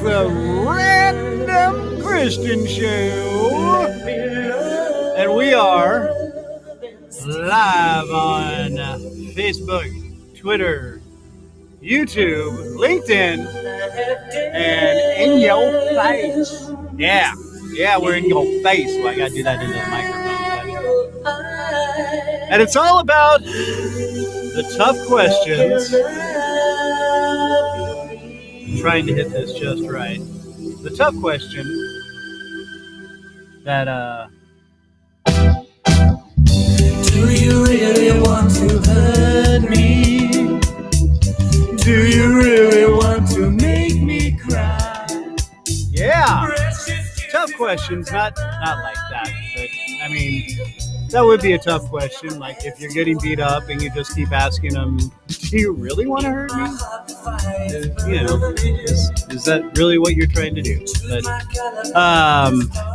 the Random Kristian Show. And we are live on Facebook, Twitter, YouTube, LinkedIn, and in your face. Yeah, we're in your face. Well, I got to do that into the microphone. And it's all about the tough questions. I'm trying to hit this just right. The tough question that, do you really want to hurt me? Do you really want to make me cry? Yeah. Tough questions, not like that, but I mean, that would be a tough question. Like if you're getting beat up and you just keep asking them, do you really want to hurt me? Is that really what you're trying to do? But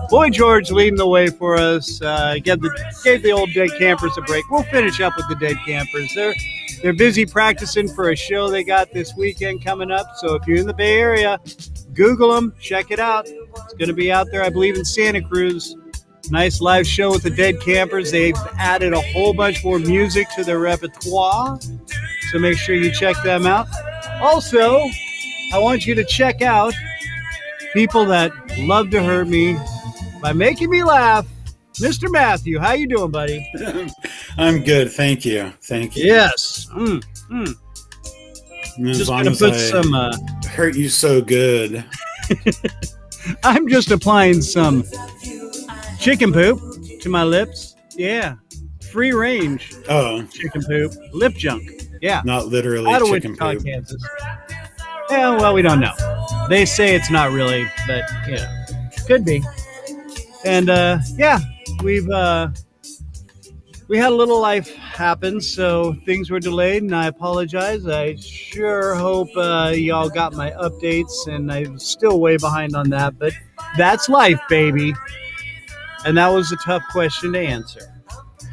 Boy George leading the way for us. Gave the old dead campers a break. We'll finish up with the dead campers. They're busy practicing for a show they got this weekend coming up. So if you're in the Bay Area, Google them, check it out. It's going to be out there, I believe, in Santa Cruz. Nice live show with the Dead Campers. They've added a whole bunch more music to their repertoire, so make sure you check them out. Also, I want you to check out people that love to hurt me by making me laugh. Mr. Matthew, how you doing, buddy? I'm good, thank you. Yes. Just gonna put some hurt you so good. I'm just applying some chicken poop to my lips. Yeah. Free range. Oh. Chicken poop. Lip junk. Yeah. Not literally out of chicken Wichita, poop. Kansas. Yeah, well, we don't know. They say it's not really, but, could be. And, we had a little life happen, so things were delayed, and I apologize. I sure hope y'all got my updates, and I'm still way behind on that, but that's life, baby. And that was a tough question to answer.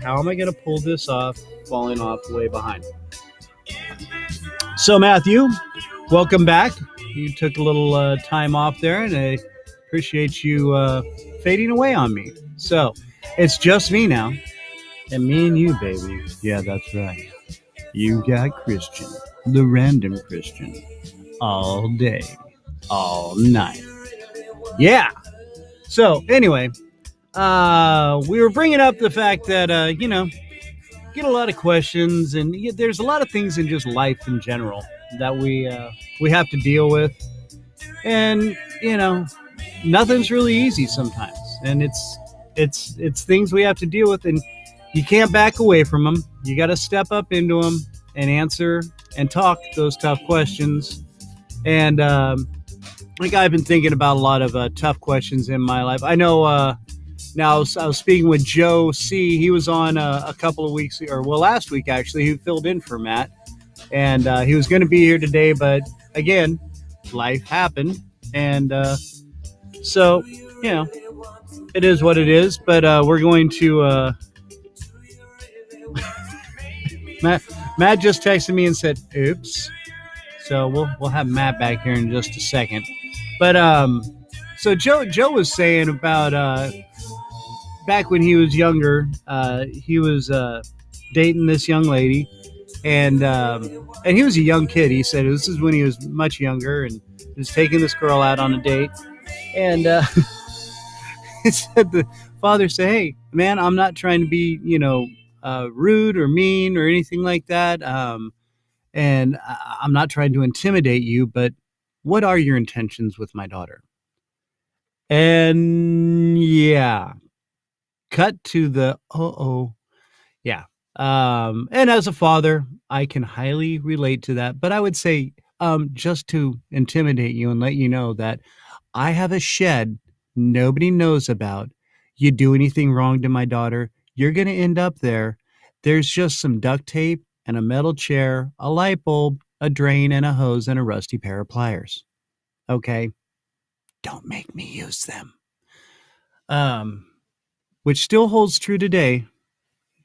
How am I going to pull this off, falling off way behind? So, Matthew, welcome back. You took a little time off there, and I appreciate you fading away on me. So, it's just me now. And me and you, baby. Yeah, that's right. You got Kristian, the Random Kristian, all day, all night. Yeah. So, anyway, we were bringing up the fact that, get a lot of questions, and there's a lot of things in just life in general that we have to deal with. And, nothing's really easy sometimes. And it's things we have to deal with, and you can't back away from them. You got to step up into them and answer and talk those tough questions. And I've been thinking about a lot of tough questions in my life. I know now I was speaking with Joe C. He was on a couple of weeks, last week actually. He filled in for Matt. And he was going to be here today, but again, life happened. And so, it is what it is. But we're going to... Matt just texted me and said, oops. So we'll have Matt back here in just a second. But so Joe was saying about back when he was younger, he was dating this young lady, and he was a young kid. He said this is when he was much younger, and he was taking this girl out on a date, and he said the father said, "Hey, man, I'm not trying to be, rude or mean or anything like that. And I'm not trying to intimidate you, but what are your intentions with my daughter?" And cut to the, yeah. And as a father, I can highly relate to that, but I would say, just to intimidate you and let you know that I have a shed nobody knows about. You do anything wrong to my daughter, you're going to end up there. There's just some duct tape and a metal chair, a light bulb, a drain, and a hose, and a rusty pair of pliers. Okay? Don't make me use them. Which still holds true today.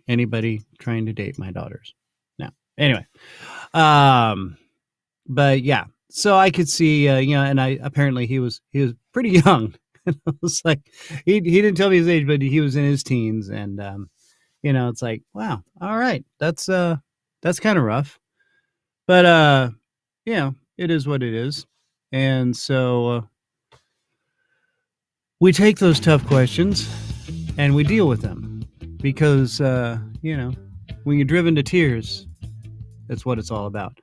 Anybody trying to date my daughters. No. Anyway. But yeah. so I could see, and I apparently he was pretty young. I was like, he didn't tell me his age, but he was in his teens, and it's like, wow, all right, that's kind of rough, but it is what it is, and so we take those tough questions and we deal with them because when you're driven to tears, that's what it's all about.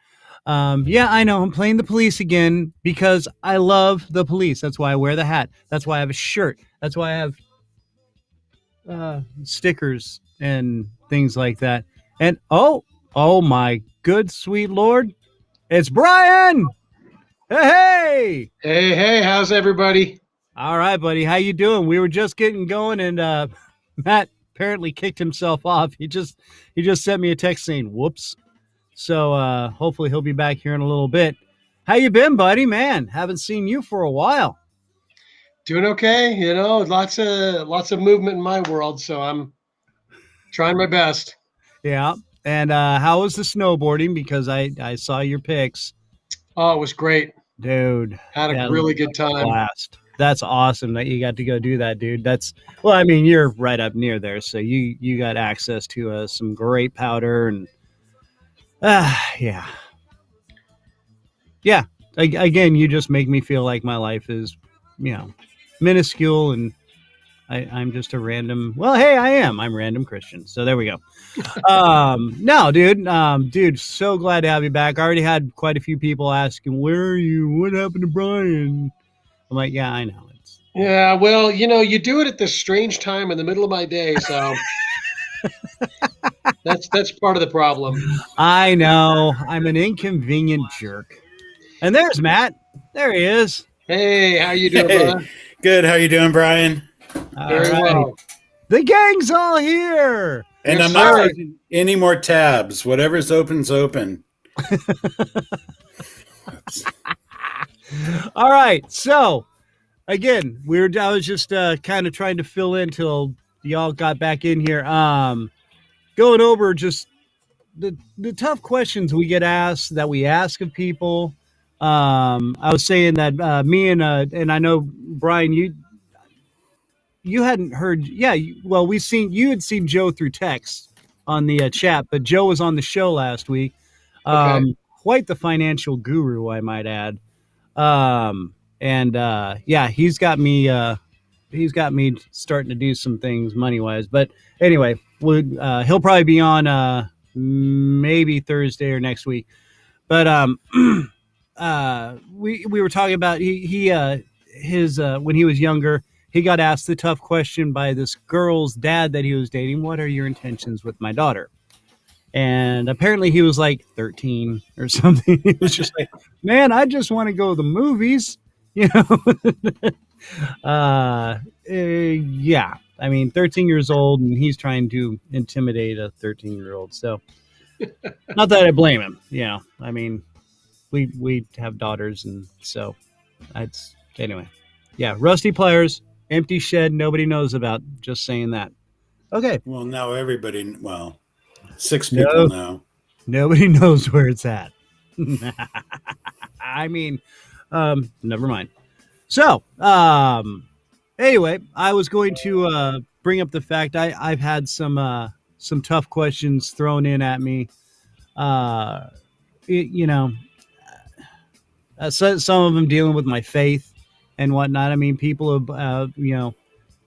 Yeah, I know. I'm playing the police again because I love the police. That's why I wear the hat. That's why I have a shirt. That's why I have stickers and things like that. And oh my good sweet lord, it's Brian. Hey, Hey, how's everybody? all right, buddy. How you doing? We were just getting going, and Matt apparently kicked himself off. He just sent me a text saying, "Whoops." So hopefully he'll be back here in a little bit. How you been, buddy? Man, haven't seen you for a while. Doing okay? Lots of movement in my world, so I'm trying my best. Yeah. And how was the snowboarding? Because I saw your pics. Oh, it was great. Dude, Had a that really looked good like a time. blast. That's awesome that you got to go do that, dude. Well, I mean, you're right up near there, so you got access to some great powder and yeah. Yeah. Again, you just make me feel like my life is, minuscule, and I'm just a random. Well, hey, I am. I'm Random Kristian. So there we go. No, dude, so glad to have you back. I already had quite a few people asking, "Where are you? What happened to Brian?" I'm like, yeah, I know. Yeah, well, you do it at this strange time in the middle of my day, so that's part of the problem. I know. I'm an inconvenient jerk. And there's Matt. There he is. Hey, how you doing, Hey, brother? good. How you doing, Brian? All Very right. well. The gang's all here. And Yes, I'm not sir. taking any more tabs. Whatever's open's open. All right. So again, I was just kind of trying to fill in till y'all got back in here. Going over just the tough questions we get asked that we ask of people. I was saying that me and I know Brian, you hadn't heard. Yeah, well, you had seen Joe through text on the chat, but Joe was on the show last week. Okay. Quite the financial guru, I might add. And yeah, he's got me starting to do some things money wise. But anyway, he'll probably be on maybe Thursday or next week. But we were talking about his when he was younger, he got asked the tough question by this girl's dad that he was dating. What are your intentions with my daughter? And apparently he was like 13 or something. He was just like, man, I just want to go to the movies, you know. Yeah, I mean, 13 years old, and he's trying to intimidate a 13-year-old. So not that I blame him, I mean, we have daughters, and so it's anyway. Yeah, rusty pliers, empty shed nobody knows about. Just saying that. Okay. Well, now everybody, well, 6 people No, know. nobody knows where it's at. I mean, never mind. So, anyway, I was going to bring up the fact I've had some tough questions thrown in at me. Uh, you know, some of them dealing with my faith and whatnot. I mean, people have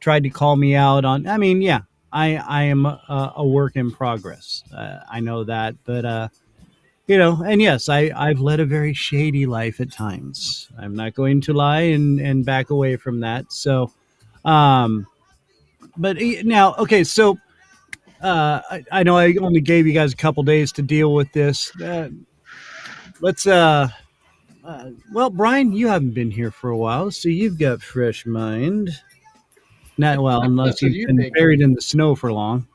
tried to call me out on. I mean, yeah, I am a work in progress. I know that, but and yes, I've led a very shady life at times. I'm not going to lie and back away from that. So, but now, okay, so I know I only gave you guys a couple days to deal with this. Let's well, Brian, you haven't been here for a while, so you've got fresh mind. Not well, unless That's what you've you been think. buried in the snow for long.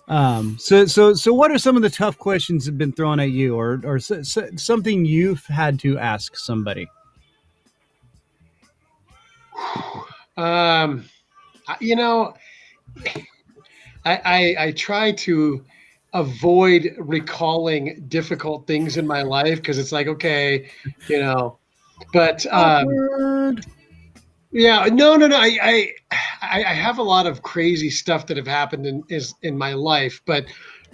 So what are some of the tough questions that have been thrown at you, or something you've had to ask somebody? Um, you know, I try to avoid recalling difficult things in my life because it's like, okay, but Awkward. yeah, no. I have a lot of crazy stuff that have happened in my life, but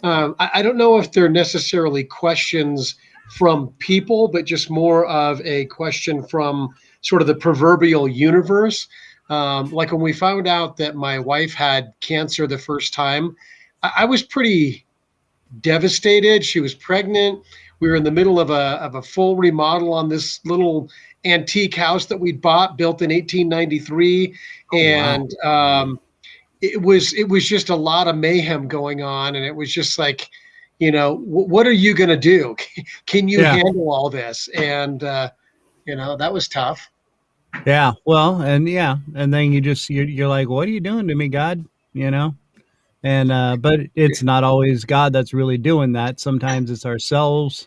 I don't know if they're necessarily questions from people, but just more of a question from sort of the proverbial universe. Like when we found out that my wife had cancer the first time, I was pretty devastated. She was pregnant. We were in the middle of a full remodel on this little antique house that we'd bought, built in 1893, and Wow. it was just a lot of mayhem going on, and it was just like, what are you going to do? Can you Yeah. handle all this? And that was tough. Yeah. Well, and then you're like, what are you doing to me, God? You know? And but it's not always God that's really doing that. Sometimes it's ourselves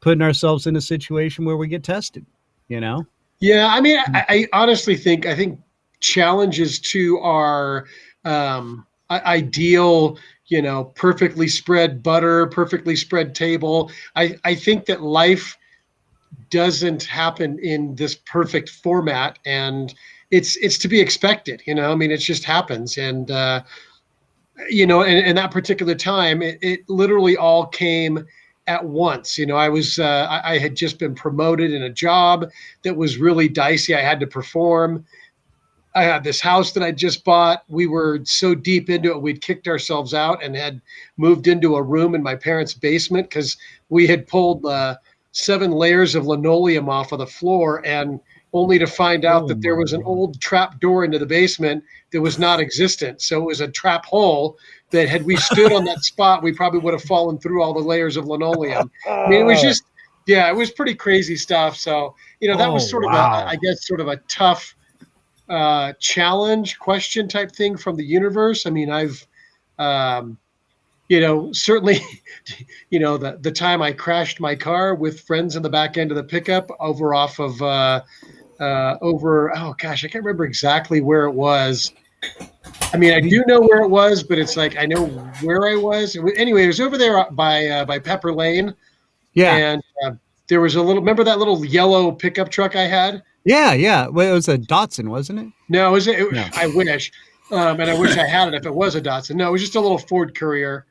putting ourselves in a situation where we get tested, you know? Yeah, I mean, I honestly think challenges to our ideal, perfectly spread butter, perfectly spread table. I think that life doesn't happen in this perfect format, and it's to be expected. I mean, it just happens, and in that particular time, it literally all came at once. I had just been promoted in a job that was really dicey. I had to perform. I had this house that I just bought. We were so deep into it, we'd kicked ourselves out and had moved into a room in my parents' basement because we had pulled 7 layers of linoleum off of the floor, and only to find out Oh that there my was an Lord. old trap door into the basement that was not existent. So it was a trap hole that, had we stood on that spot, we probably would have fallen through all the layers of linoleum. I mean, it was Oh, just, yeah, it was pretty crazy stuff. So, that was oh sort of wow. I guess, sort of a tough challenge question type thing from the universe. I mean, I've, certainly, the time I crashed my car with friends in the back end of the pickup over off of, oh gosh, I can't remember exactly where it was. I mean, I do know where it was, but it's like I know where I was. Anyway, it was over there by Pepper Lane, Yeah. and there was a little. Remember that little yellow pickup truck I had? Yeah, yeah. Well, it was a Datsun, wasn't it? No, No. I wish, and I wish I had it if it was a Datsun. No, it was just a little Ford Courier.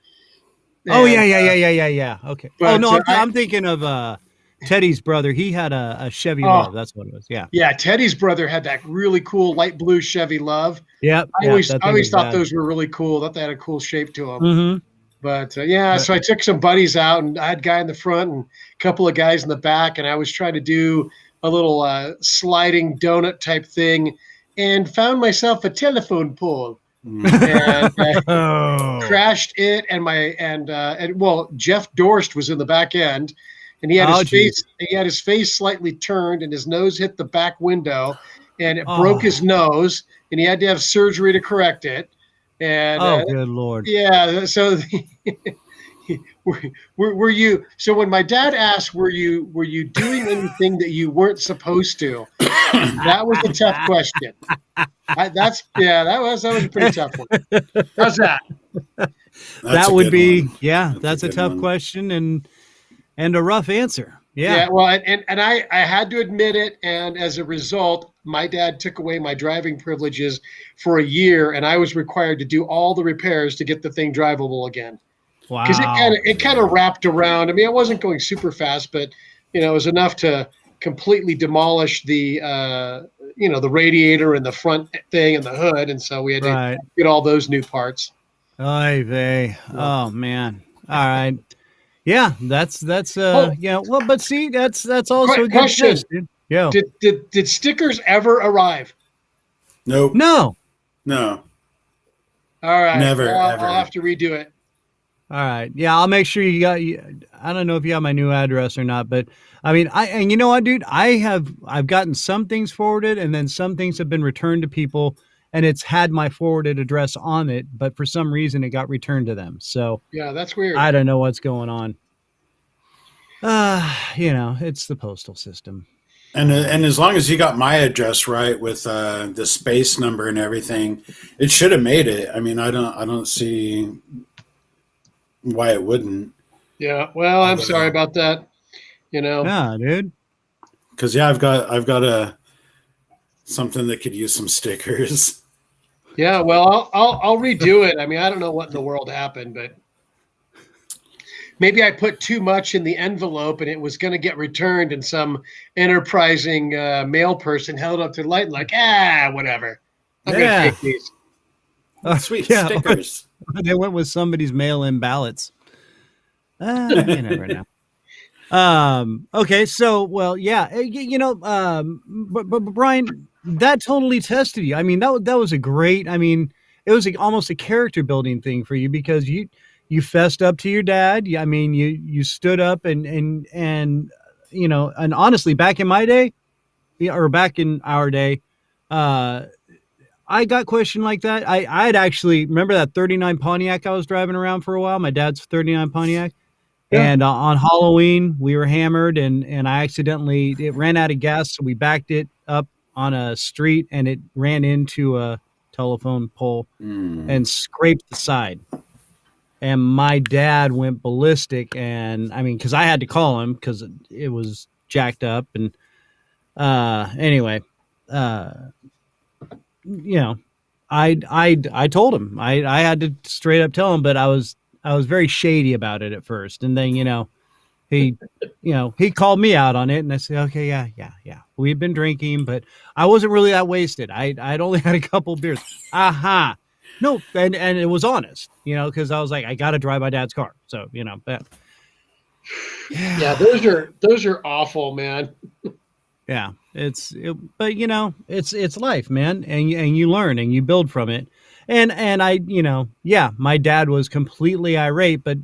Oh yeah, And yeah. Okay. Oh but no, I I'm thinking of Teddy's brother. He had a Chevy oh Love. That's what it was. Yeah. yeah, Teddy's brother had that really cool light blue Chevy Love. Yep. I Yep. always That I thing always was thought bad. those were really cool. Thought they had a cool shape to them. Mm-hmm. But yeah, But so I took some buddies out, and I had a guy in the front and a couple of guys in the back, and I was trying to do a little sliding donut type thing, and found myself a telephone pole, and oh, crashed it, and well, Jeff Dorst was in the back end, and oh, geez. he had his face slightly turned, and his nose hit the back window, and it broke his Oh, nose, and he had to have surgery to correct it. And oh, good Lord. yeah, so were you, so when my dad asked, were you doing anything that you weren't supposed to? That was a tough question. That was a pretty tough one. How's that? That's That a would good be, one. yeah, That's a that's a good tough one. question and a rough answer. Yeah. Yeah, well, and I had to admit it, and as a result, my dad took away my driving privileges for a year, and I was required to do all the repairs to get the thing drivable again. Because Wow. it kind of wrapped around. I mean, I wasn't going super fast, but it was enough to completely demolish the radiator and the front thing and the hood, and so we had to Right. get all those new parts. Oy vey. So, Oh man. All right. Yeah, that's oh, yeah, well, but see, that's also a good question: test, dude. Yo. did stickers ever arrive? Nope. No. No. All right, Never, well, I'll ever. have to redo it. All right. Yeah, I'll make sure you got I don't know if you have my new address or not, but I mean, and you know what, dude? I've gotten some things forwarded and then some things have been returned to people and it's had my forwarded address on it, but for some reason it got returned to them. So, Yeah, that's weird. I don't know what's going on. It's the postal system. And as long as you got my address right with the space number and everything, it should have made it. I mean, I don't see why it wouldn't. Yeah. Well, I'm sorry about that. Yeah, dude. Because I've got a something that could use some stickers. Yeah. Well, I'll redo it. I mean, I don't know what in the world happened, but maybe I put too much in the envelope and it was going to get returned, and some enterprising mail person held up to the light and like, whatever. I'm going to take these. Sweet Yeah. stickers. They went with somebody's mail-in ballots. You never know. Okay, so well, yeah, but Brian, that totally tested you. I mean, that was a great. I mean, it was almost a character building thing for you because you fessed up to your dad. I mean, you stood up and and honestly, back in my day, or back in our day, I got questioned like that. I'd actually remember that 39 Pontiac I was driving around for a while. My dad's 39 Pontiac. Yeah. And on Halloween, we were hammered, and I accidentally it ran out of gas, so we backed it up on a street, and it ran into a telephone pole and scraped the side. And my dad went ballistic, and I mean, because I had to call him because it was jacked up, and anyway, uh, I told him I had to straight up tell him, but I was very shady about it at first, and then he called me out on it, and I said, okay, yeah, we've been drinking, but I wasn't really that wasted. I'd only had a couple beers. No, and it was honest, because I was like, I got to drive my dad's car, so but yeah, those are awful, man. yeah, but it's life, man, and you learn and you build from it, and I my dad was completely irate, but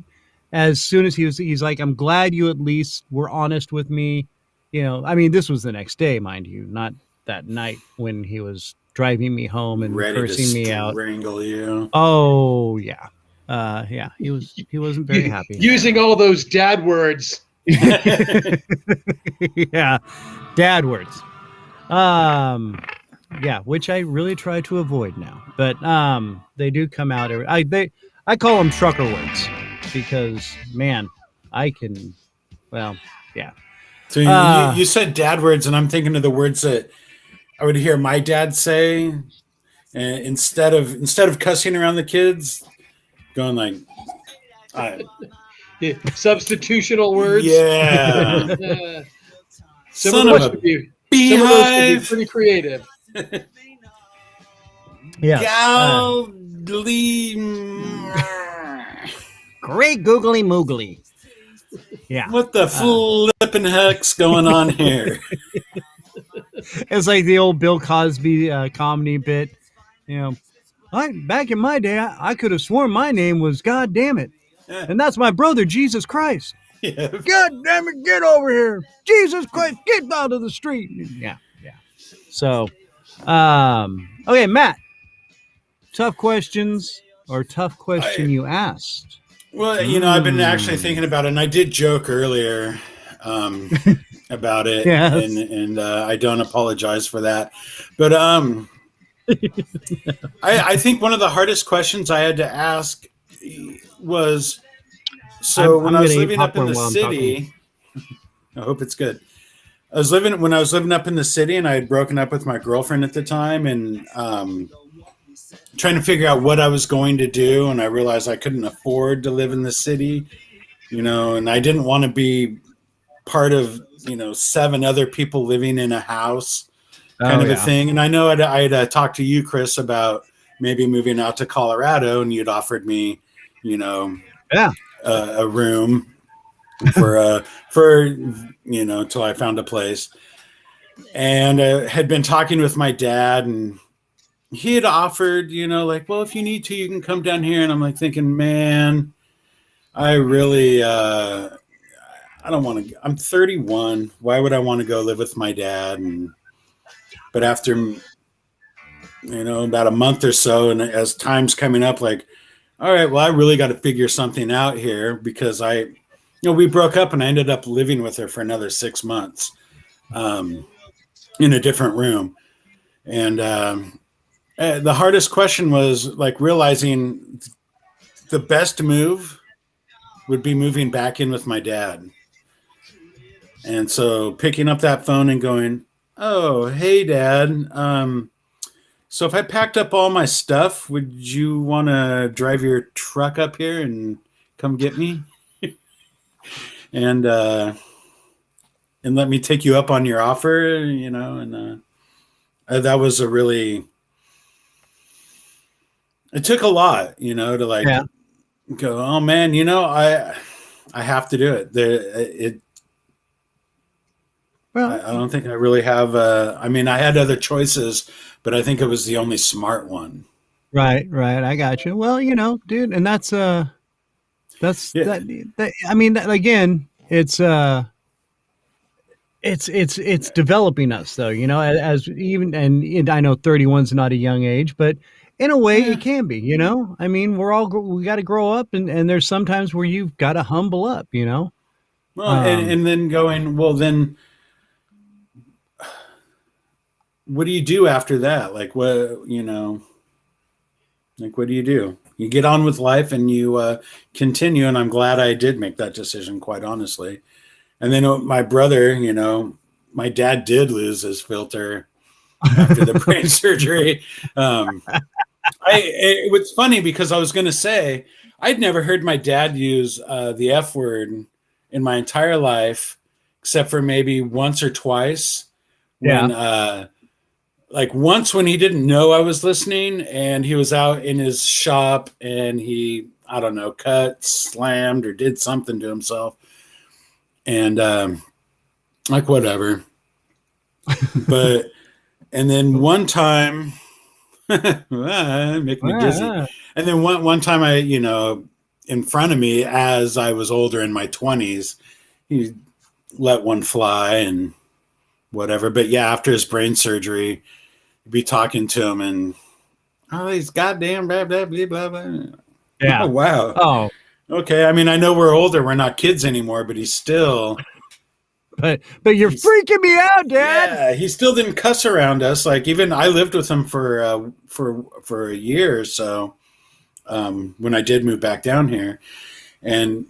as soon as he's like, I'm glad you at least were honest with me, I mean, this was the next day, mind you, not that night when he was driving me home and Ready cursing me out. Strangle you. Oh yeah, yeah, he wasn't very happy using all those dad words. Yeah, dad words. Yeah, which I really try to avoid now, but they do come out. I call them trucker words because, man, I can. Well, yeah. So you said dad words, and I'm thinking of the words that I would hear my dad say, and instead of cussing around the kids, going like, substitutional words. Yeah. Some of those would be pretty creative. Yeah. Great googly moogly. Yeah. What the flippin' heck's going on here? It's like the old Bill Cosby comedy bit. Back in my day, I could have sworn my name was God damn it. And that's my brother, Jesus Christ. Yeah. God damn it, get over here. Jesus Christ, get out of the street. Yeah. So, okay, Matt. Tough questions or tough question you asked? Well, I've been actually thinking about it, and I did joke earlier about it, yes. and I don't apologize for that. But I think one of the hardest questions I had to ask was, when I was living up in the city, I hope it's good. When I was living up in the city, and I had broken up with my girlfriend at the time, and trying to figure out what I was going to do, and I realized I couldn't afford to live in the city, and I didn't want to be part of 7 other people living in a house kind of a thing. And I know I'd talked to you, Chris, about maybe moving out to Colorado, and you'd offered me a room for till I found a place, and had been talking with my dad, and he had offered, like, well, if you need to, you can come down here. And I'm like thinking, man, I really, I don't want to, I'm 31. Why would I want to go live with my dad? But after, about a month or so, and as time's coming up, like, all right, well, I really got to figure something out here, because we broke up, and I ended up living with her for another 6 months in a different room. And, the hardest question was like realizing the best move would be moving back in with my dad. And so picking up that phone and going, "Oh, hey, Dad. So if I packed up all my stuff, would you want to drive your truck up here and come get me, and let me take you up on your offer?" And that was a really. It took a lot, to like go. Oh man, I have to do it. Well, I don't think I really have. I mean, I had other choices, but I think it was the only smart one. right. I got you. Well, dude, and that's Yeah. that. I mean, again, it's developing us though, as even, and I know 31's not a young age, but in a way Yeah. it can be, I mean, we got to grow up, and there's sometimes where you've got to humble up, Well, and then going, well, then what do you do after that? Like what, like what do you do? You get on with life and you continue. And I'm glad I did make that decision, quite honestly. And then my brother, my dad did lose his filter after the brain surgery. It was funny because I was going to say I'd never heard my dad use the F word in my entire life, except for maybe once or twice when, like once when he didn't know I was listening and he was out in his shop and he, I don't know, cut, slammed, or did something to himself. And like whatever. But and then one time make me dizzy. And then one time I, in front of me as I was older in my 20s, he let one fly and whatever. But yeah, after his brain surgery, be talking to him and these goddamn blah blah blah blah blah. Yeah. Oh wow. Oh. Okay. I mean, I know we're older, we're not kids anymore, but he's still. But you're freaking me out, Dad. Yeah, he still didn't cuss around us. Like even I lived with him for a year or so when I did move back down here, and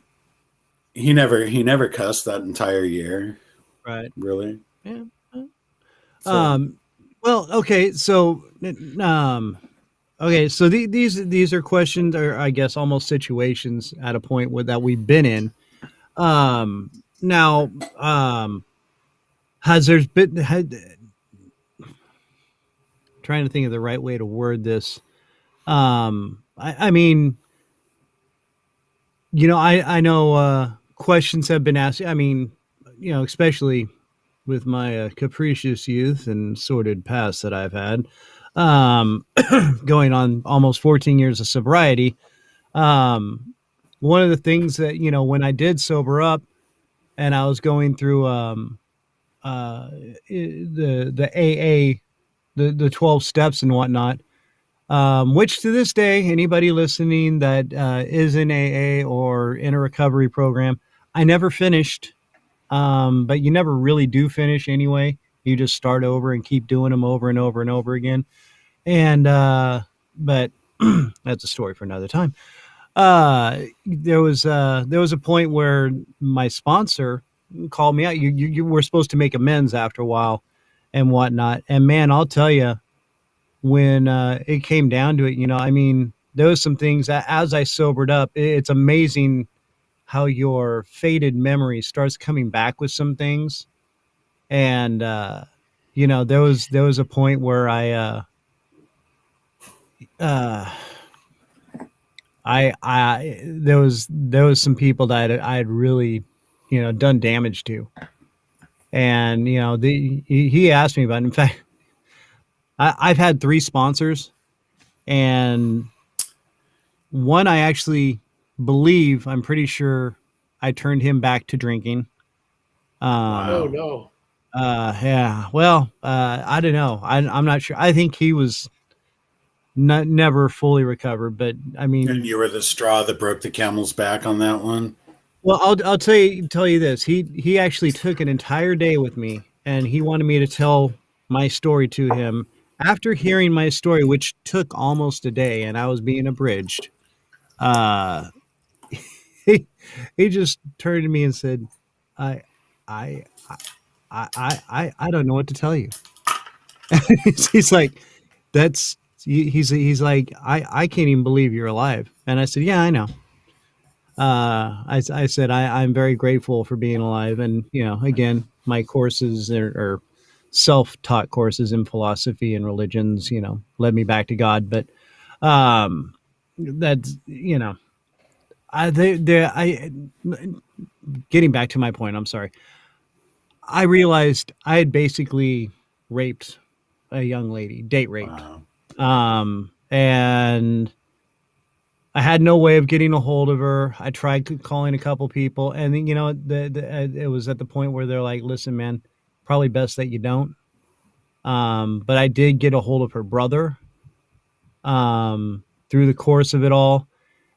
he never cussed that entire year. Right. Really. Yeah. Well, okay, so these are questions, or I guess almost situations at a point that we've been in. Now, has there's been trying to think of the right way to word this. I mean, I know questions have been asked. I mean, especially with my capricious youth and sordid past that I've had, going on almost 14 years of sobriety. One of the things that, when I did sober up and I was going through the AA, the 12 steps and whatnot, which to this day, anybody listening that is in AA or in a recovery program, I never finished. But you never really do finish anyway. You just start over and keep doing them over and over and over again. And but that's a story for another time. There was a point where my sponsor called me out. You were supposed to make amends after a while and whatnot. And man, I'll tell you, when it came down to it, I mean, there was some things that as I sobered up, it's amazing how your faded memory starts coming back with some things. And there was a point where there was some people that I had really done damage to. And he asked me about it. In fact, I've had 3 sponsors, and one I actually believe, I'm pretty sure I turned him back to drinking. Oh no. Yeah. Well, I don't know. I'm not sure. I think he was never fully recovered, but I mean, And you were the straw that broke the camel's back on that one. well, I'll tell you this. He actually took an entire day with me, and he wanted me to tell my story to him. After hearing my story, which took almost a day, and I was being abridged, he just turned to me and said, I, I, I don't know what to tell you. He's like, he's like, I can't even believe you're alive. And I said, yeah, I know. I said, I'm very grateful for being alive. And, again, my courses are self-taught courses in philosophy and religions, led me back to God. But, that's, getting back to my point, I'm sorry. I realized I had basically raped a young lady, date raped. Wow. And I had no way of getting a hold of her. I tried calling a couple people, and then, it was at the point where they're like, "Listen, man, probably best that you don't." But I did get a hold of her brother through the course of it all,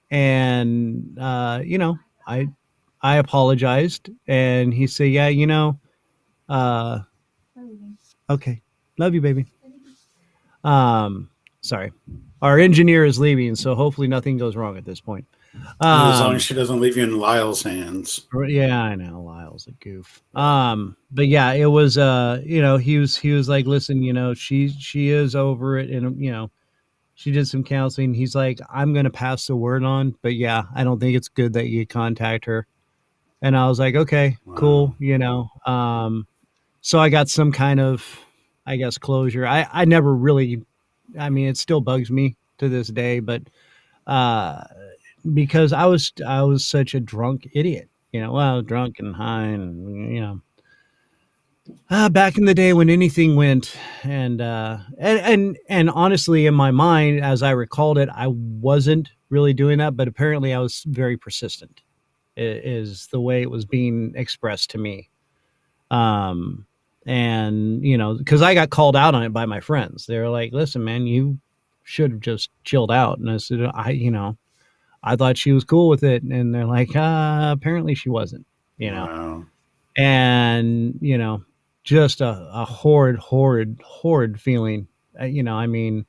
and I apologized, and he said, "Yeah, uh, okay, love you, baby." Sorry, our engineer is leaving, so hopefully nothing goes wrong at this point. As long as she doesn't leave you in Lyle's hands. Yeah, I know Lyle's a goof. But yeah, it was he was like, listen, she is over it, and she did some counseling. He's like, I'm gonna pass the word on, but yeah, I don't think it's good that you contact her. And I was like, okay, cool, so I got some kind of, I guess, closure. I never really, I mean, it still bugs me to this day, but uh because I was such a drunk idiot, well, drunk and high, and back in the day when anything went, and honestly, in my mind, as I recalled it, I wasn't really doing that, but apparently I was very persistent, is the way it was being expressed to me. Um, and because I got called out on it by my friends, they were like, "Listen, man, you should have just chilled out." And I said, I thought she was cool with it, and they're like, apparently she wasn't, Wow. and just a horrid feeling, I mean,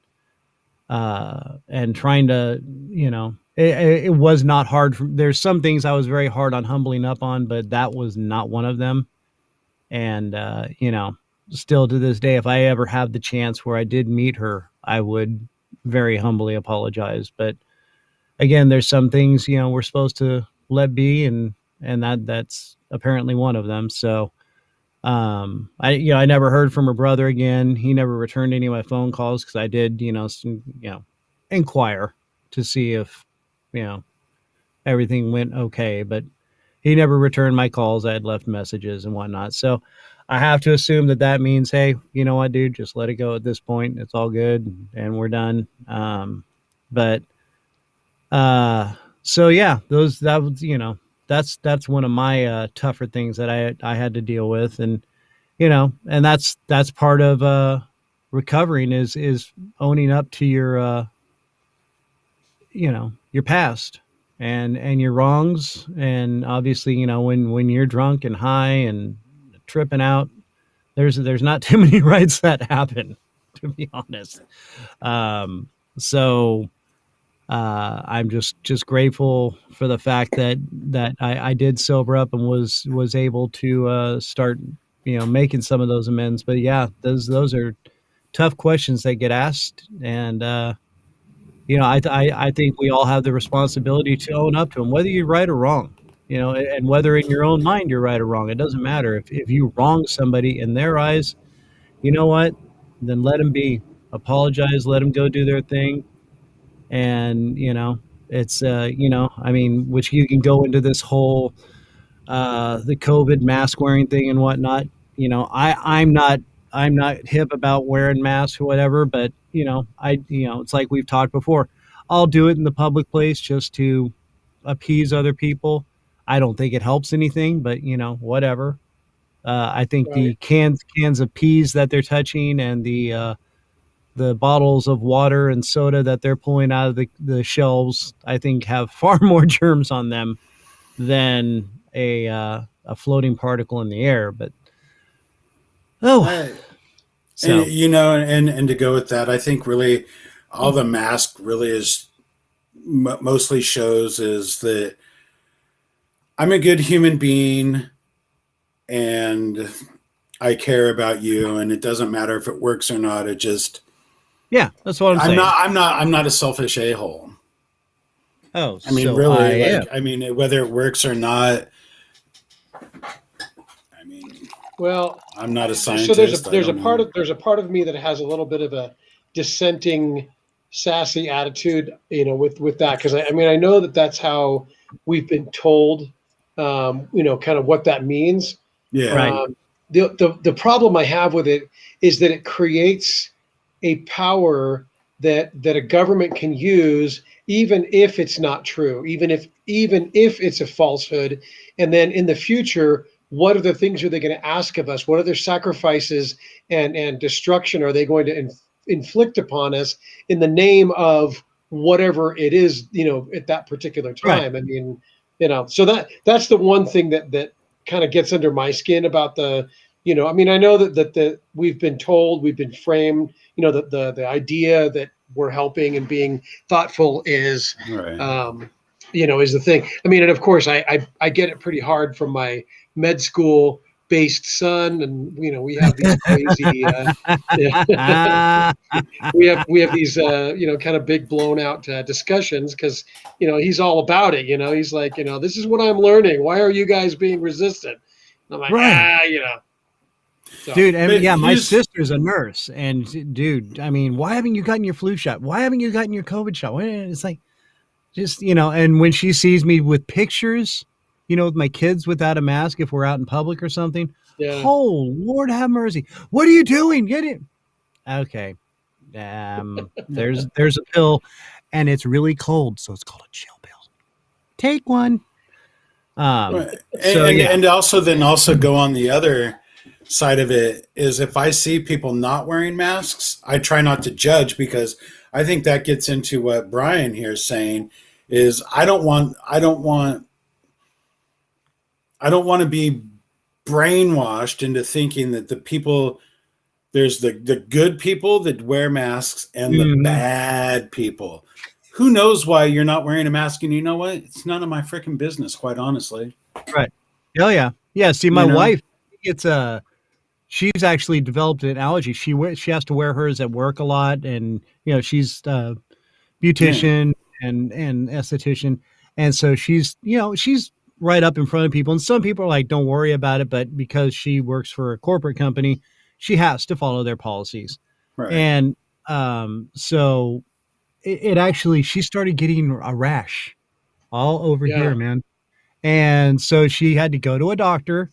and trying to, it was not hard. There's some things I was very hard on humbling up on, but that was not one of them. And still to this day, if I ever have the chance where I did meet her, I would very humbly apologize. But again, there's some things, we're supposed to let be, and that's apparently one of them. So I never heard from her brother again. He never returned any of my phone calls, because I did, inquire to see if, everything went okay, but he never returned my calls. I had left messages and whatnot. So I have to assume that means, hey, you know what, dude, just let it go at this point. It's all good and we're done. But so yeah, that was, that's one of my tougher things that I had to deal with. And and that's part of recovering, is owning up to your your past and your wrongs. And obviously, when you're drunk and high and tripping out, there's not too many rights that happen, to be honest. So I'm just grateful for the fact that I did sober up and was able to start, making some of those amends. But yeah, those are tough questions that get asked, and I think we all have the responsibility to own up to them, whether you're right or wrong, and whether in your own mind you're right or wrong. It doesn't matter. If you wrong somebody in their eyes, you know what? Then let them be. Apologize. Let them go do their thing. And it's I mean, which you can go into this whole the COVID mask wearing thing and whatnot. I'm not hip about wearing masks or whatever, but it's like we've talked before. I'll do it in the public place just to appease other people. I don't think it helps anything, but whatever. I think the Right. cans of peas that they're touching, and the bottles of water and soda that they're pulling out of the shelves, I think, have far more germs on them than a floating particle in the air. But oh, I, so and to go with that, I think really all the mask really is mostly shows is that I'm a good human being and I care about you, and it doesn't matter if it works or not. It just, Yeah, that's what I'm saying. I'm not a selfish a-hole. Oh, I mean, so I really, am. like, I mean, whether it works or not, I mean, Well, I'm not a so scientist. I don't know. there's a part of me that has a little bit of a dissenting, sassy attitude, with that, because I mean, I know that that's how we've been told, kind of what that means. Yeah. Right. The problem I have with it is that it creates a power that a government can use, even if it's not true, even if it's a falsehood. And then in the future, what other things are they going to ask of us? What other sacrifices and destruction are they going to inflict upon us in the name of whatever it is, at that particular Right. time? I mean, so that's the one thing that kind of gets under my skin about I mean, I know that we've been told, we've been framed, that the idea that we're helping and being thoughtful is, Right. is the thing. I mean, and of course, I get it pretty hard from my med school based son, and we have these crazy, we have these kind of big blown out discussions, because he's all about it. He's like, this is what I'm learning. Why are you guys being resistant? And I'm like, Right. So. Dude, and But yeah, my here's- sister's a nurse, and dude, I mean, why haven't you gotten your flu shot? Why haven't you gotten your COVID shot? It's like, just and when she sees me with pictures, with my kids without a mask, if we're out in public or something, Yeah. oh Lord have mercy, what are you doing? Get it? Okay, there's a pill, and it's really cold, so it's called a chill pill. Take one. Right. So yeah, And also go on the other side of it is, if I see people not wearing masks, I try not to judge, because I think that gets into what Brian here is saying is, I don't want to be brainwashed into thinking that there's the good people that wear masks and the Mhm. bad people. Who knows why you're not wearing a mask? And you know what? It's none of my freaking business, quite honestly. Right. Oh yeah. Yeah. See, my You know? wife, she's actually developed an allergy. She has to wear hers at work a lot, and she's beautician and esthetician, and so she's right up in front of people. And some people are like, "Don't worry about it," but because she works for a corporate company, she has to follow their policies. Right. And so it actually, she started getting a rash all over here, man. And so she had to go to a doctor.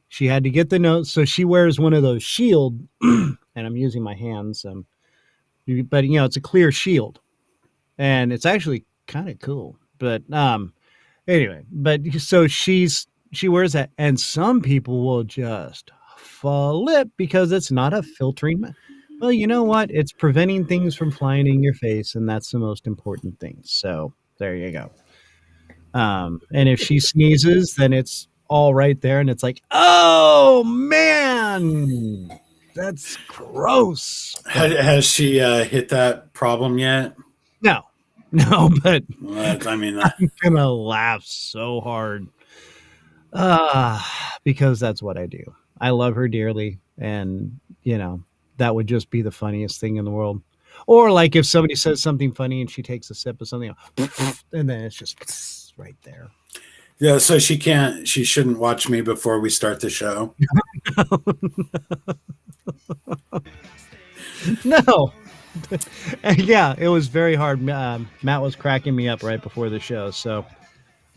She had to get the notes. So she wears one of those shield, and I'm using my hands. But it's a clear shield, and it's actually kind of cool. But anyway, but so she wears that, and some people will just flip because it's not a filtering. Well, you know what? It's preventing things from flying in your face, and that's the most important thing. So there you go. And if she sneezes, then it's all right there, and it's like, oh man, that's gross. Has she hit that problem yet? No, but Well, I mean, I'm gonna laugh so hard, because that's what I do. I love her dearly, and that would just be the funniest thing in the world. Or like if somebody says something funny and she takes a sip of something, and then it's just right there. yeah. So she shouldn't watch me before we start the show. No. Yeah, it was very hard. Matt was cracking me up right before the show, so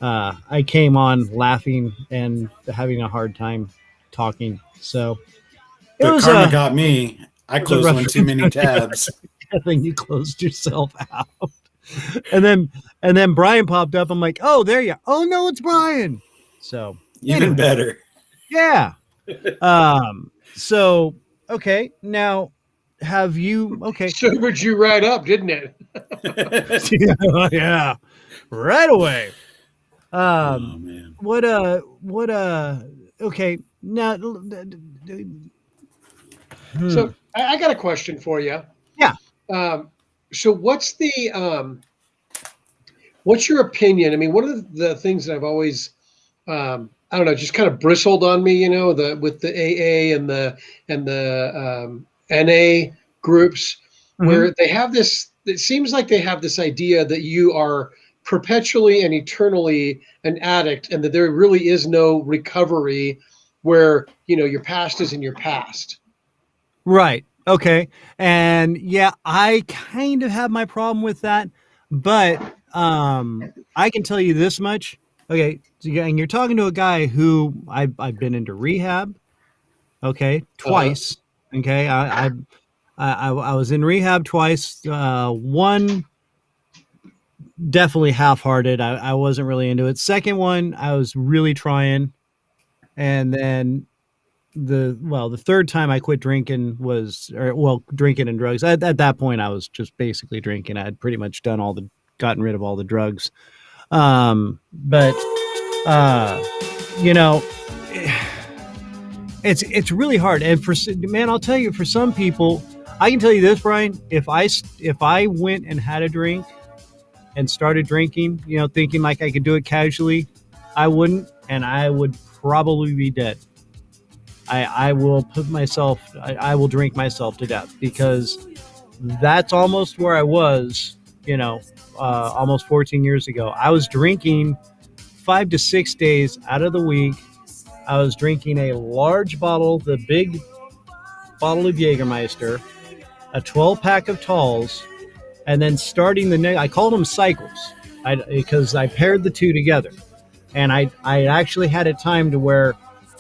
I came on laughing and having a hard time talking. So it But was karma got me. I was a closed rough one too many tabs. I think you closed yourself out. And then Brian popped up. I'm like, oh, there you are. Oh no, it's Brian. So Even anyway, better. yeah. So okay, now have you Sobered you right up, didn't it? yeah, right away. Oh man. Okay, now So I got a question for you. Yeah. So what's what's your opinion? I mean, one of the things that I've always I don't know, just kind of bristled on me, with the AA and the NA groups, where they have this. It seems like they have this idea that you are perpetually and eternally an addict, and that there really is no recovery, where your past is in your past. Right. Okay. And yeah, I kind of have my problem with that, but I can tell you this much. Okay, and you're talking to a guy who I've been into rehab. Okay, Uh-huh. twice. Okay, I was in rehab twice. One definitely half-hearted. I wasn't really into it. Second one, I was really trying, and then the third time I quit drinking was, drinking and drugs. At that point, I was just basically drinking. I had pretty much gotten rid of all the drugs. But uh, you know, it's really hard. And man, I'll tell you, for some people, I can tell you this, Brian. If I went and had a drink and started drinking, thinking like I could do it casually, I wouldn't, and I would probably be dead. I will I will drink myself to death, because that's almost where I was, almost 14 years ago. I was drinking 5 to 6 days out of the week. I was drinking a large bottle, the big bottle of Jägermeister, a 12 pack of Talls, and then starting the next, I called them cycles, because I paired the two together. And I actually had it timed to where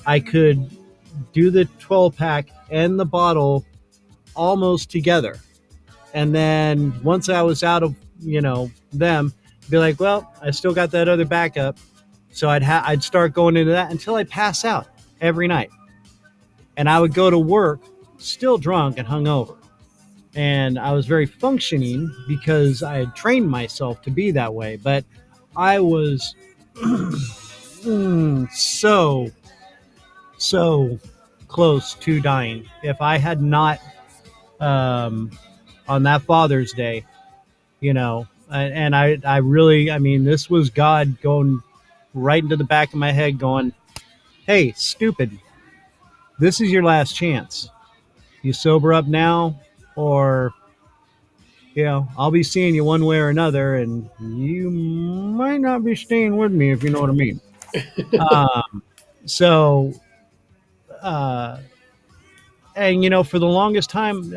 I could do the 12 pack and the bottle almost together. And then once I was out of, them, be like, well, I still got that other backup. So I'd start going into that until I pass out every night. And I would go to work still drunk and hungover. And I was very functioning because I had trained myself to be that way. But I was so close to dying. If I had not, on that Father's Day, and I really, I mean, this was God going right into the back of my head going, hey, stupid, this is your last chance. You sober up now, or, I'll be seeing you one way or another, and you might not be staying with me, if you know what I mean. So, and for the longest time,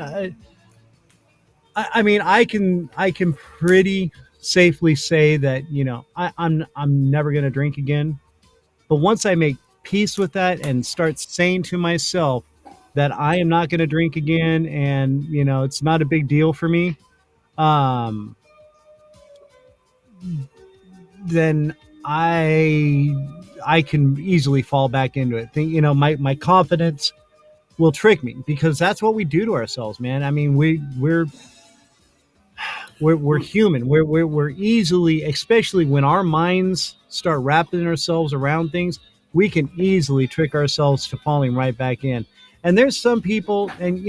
I mean, I can pretty safely say that I'm never gonna drink again. But once I make peace with that and start saying to myself that I am not gonna drink again, and it's not a big deal for me, um, then I can easily fall back into it. My confidence will trick me, because that's what we do to ourselves, man. I mean, we're human. We're easily, especially when our minds start wrapping ourselves around things, we can easily trick ourselves to falling right back in. And there's some people, and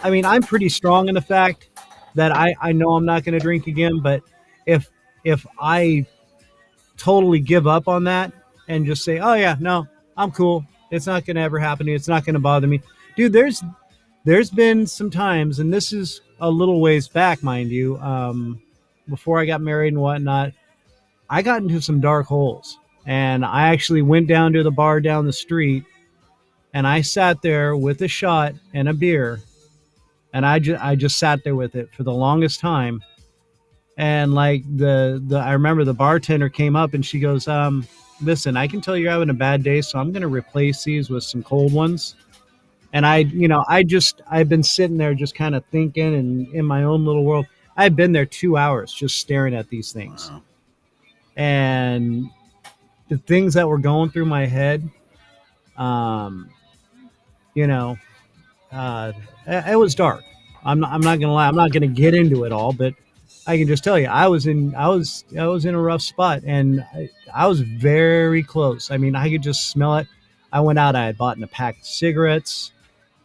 I mean, I'm pretty strong in the fact that I know I'm not going to drink again. But if I totally give up on that and just say, oh yeah, no, I'm cool, it's not going to ever happen to me, it's not going to bother me, dude, there's been some times, and this is a little ways back, mind you, before I got married and whatnot, I got into some dark holes. And I actually went down to the bar down the street, and I sat there with a shot and a beer, and I just sat there with it for the longest time. And like I remember the bartender came up and she goes, listen, I can tell you're having a bad day, so I'm going to replace these with some cold ones. And I've been sitting there just kind of thinking and in my own little world. I've been there 2 hours just staring at these things. Wow. And the things that were going through my head, um, you know, it was dark. I'm not gonna lie. I'm not gonna get into it all, but I can just tell you, I was in a rough spot, and I was very close. I mean, I could just smell it. I went out. I had bought a pack of cigarettes.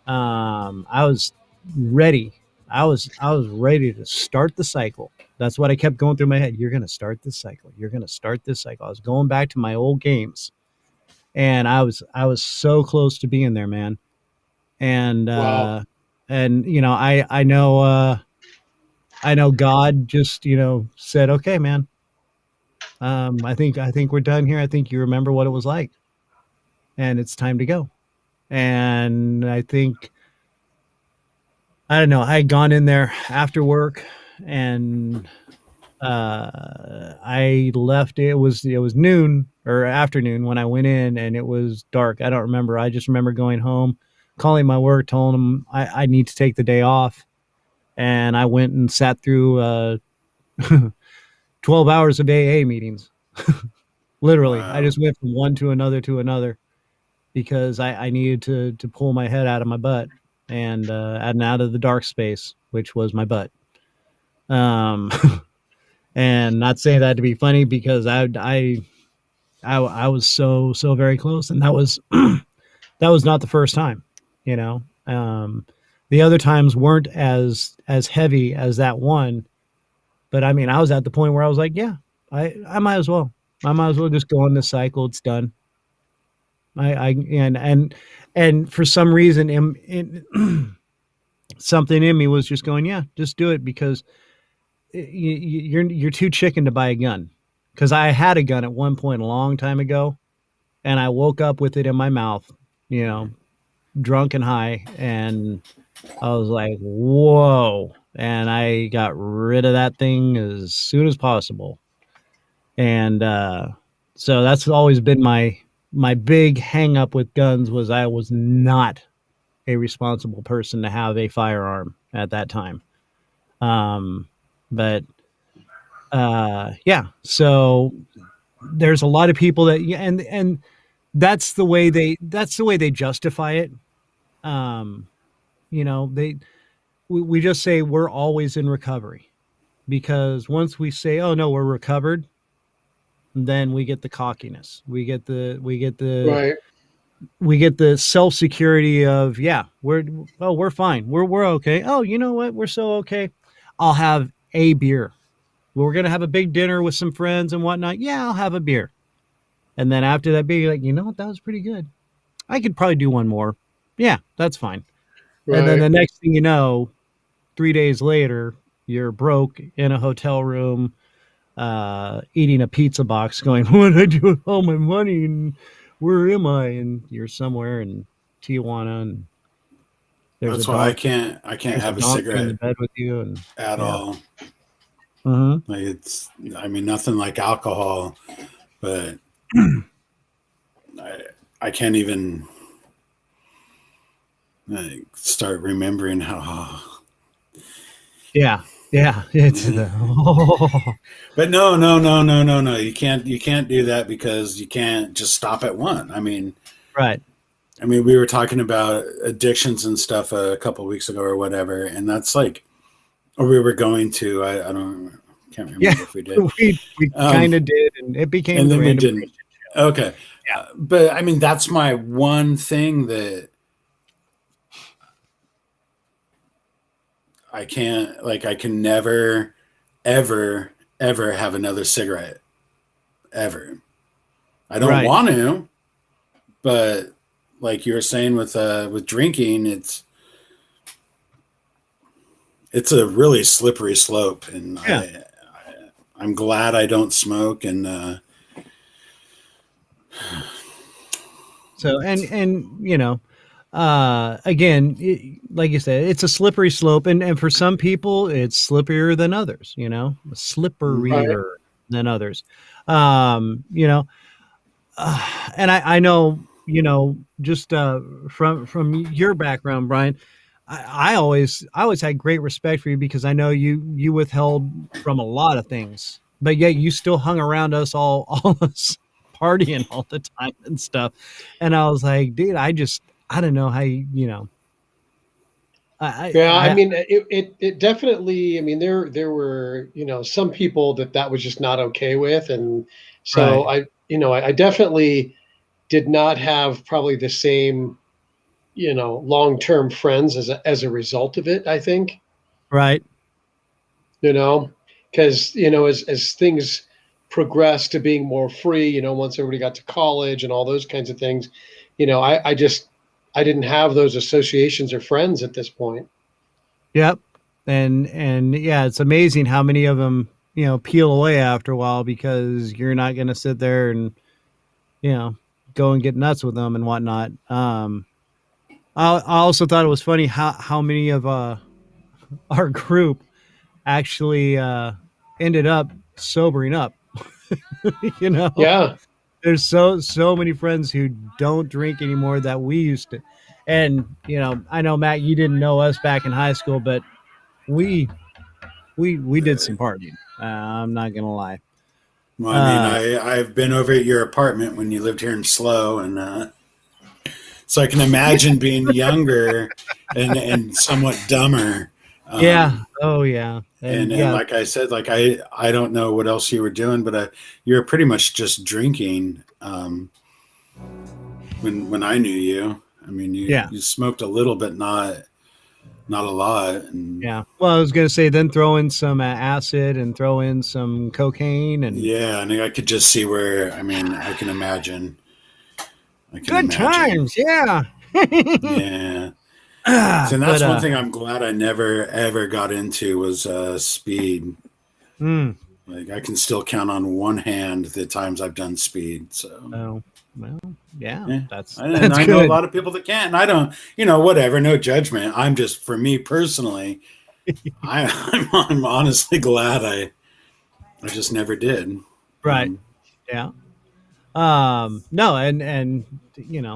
I was ready. I was ready to start the cycle. That's what I kept going through my head. You're gonna start this cycle. You're gonna start this cycle. I was going back to my old games, and I was so close to being there, man. And Wow. you know, I know God just, you know, said, okay, man, I think we're done here. I think you remember what it was like, and it's time to go. And I think, I don't know, I had gone in there after work, and I left. It was noon or afternoon when I went in, and it was dark. I don't remember. I just remember going home, calling my work, telling them I need to take the day off, and I went and sat through 12 hours of AA meetings. Literally, I Wow. just went from one to another because I needed to pull my head out of my butt and out of the dark space, which was my butt. Um, and not saying that to be funny because I was so very close, and that was that was not the first time, you know. The other times weren't as heavy as that one, but I mean, I was at the point where I was like, yeah, I might as well. I might as well just go on this cycle. It's done. I and for some reason, something in me was just going, yeah, just do it because you're too chicken to buy a gun. Because I had a gun at one point a long time ago, and I woke up with it in my mouth, you know, drunk and high, and I was like, whoa. And I got rid of that thing as soon as possible. And so that's always been my big hang up with guns was I was not a responsible person to have a firearm at that time. But yeah, so there's a lot of people that, and that's the way they justify it. Um, you know, we just say we're always in recovery because once we say, oh no, we're recovered, then we get the cockiness. Right. We get the self security of, yeah, we're fine. We're okay. Oh, you know what? We're so okay. I'll have a beer. We're gonna have a big dinner with some friends and whatnot. Yeah, I'll have a beer. And then after that beer, you're like, you know what? That was pretty good. I could probably do one more. Yeah, that's fine. And then Right. the next thing you know, 3 days later, you're broke in a hotel room, eating a pizza box, going, "What did I do with all my money? And where am I?" And you're somewhere in Tijuana, and there's a That's why dog. I can't There's a have a donkey in the cigarette bed with you, and at yeah. all. Mm-hmm. Like it's, I mean, nothing like alcohol, but I, I can't even like start remembering how. Yeah, yeah. It's the But no, no, no, no, no, no. You can't do that because you can't just stop at one. right. I mean, we were talking about addictions and stuff a couple weeks ago or whatever, and that's like, or we were going to. I don't, can't Yeah, remember if we did. we kind Um, of did, and it became and the then we Random didn't. Kristian show. Okay, but I mean, that's my one thing that I can't. Like, I can never, ever, ever have another cigarette ever. I don't Right. want to, but like you were saying with drinking, it's a really slippery slope, and Yeah. I'm glad I don't smoke, and So and you know, again, like you said, it's a slippery slope, and for some people, it's slipperier than others. You know, Right. slipperier than others. You know, and I know, you know, just from your background, Brian, I always had great respect for you because I know you withheld from a lot of things, but yet you still hung around us all us partying all the time and stuff. And I was like, dude, I don't know how you know. Yeah, I I mean, it definitely. I mean, there were, some people that was just not okay with, and so right, I definitely did not have probably the same, long term friends as a result of it. I think, right, you know, because as things progressed to being more free, once everybody got to college and all those kinds of things, I didn't have those associations or friends at this point. Yep. And yeah, it's amazing how many of them, peel away after a while because you're not going to sit there and, go and get nuts with them and whatnot. I also thought it was funny how many of our group actually ended up sobering up. Yeah. There's so many friends who don't drink anymore that we used to. And I know, Matt, you didn't know us back in high school, but we did some partying. I'm not gonna lie. Well, I mean, I've been over at your apartment when you lived here in Slow, and so I can imagine being younger and somewhat dumber. Yeah. Oh yeah. And like I said, like I don't know what else you were doing, but you were pretty much just drinking. When I knew you, I mean, you smoked a little, but not a lot. And yeah. Well, I was gonna say then throw in some acid and throw in some cocaine and yeah, and I could just see where. I mean, I can imagine. Good times, yeah. Yeah. So that's one thing I'm glad I never ever got into was speed. Like I can still count on one hand the times I've done speed. So well, yeah. That's I know a lot of people that can't. And I don't, whatever, no judgment. I'm just, for me personally, I'm honestly glad I just never did. Right. Yeah. No, and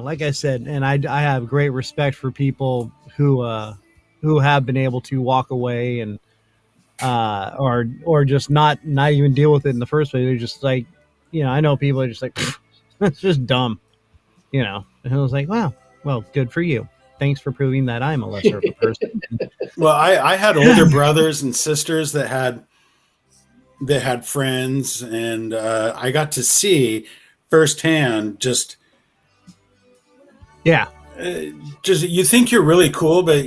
like I said, and I have great respect for people who have been able to walk away and or just not even deal with it in the first place. They're just like, I know people are just like, that's just dumb, and I was like, wow, well, good for you. Thanks for proving that I'm a lesser of a person. Well, I had older brothers and sisters that had friends, and I got to see firsthand just you think you're really cool, but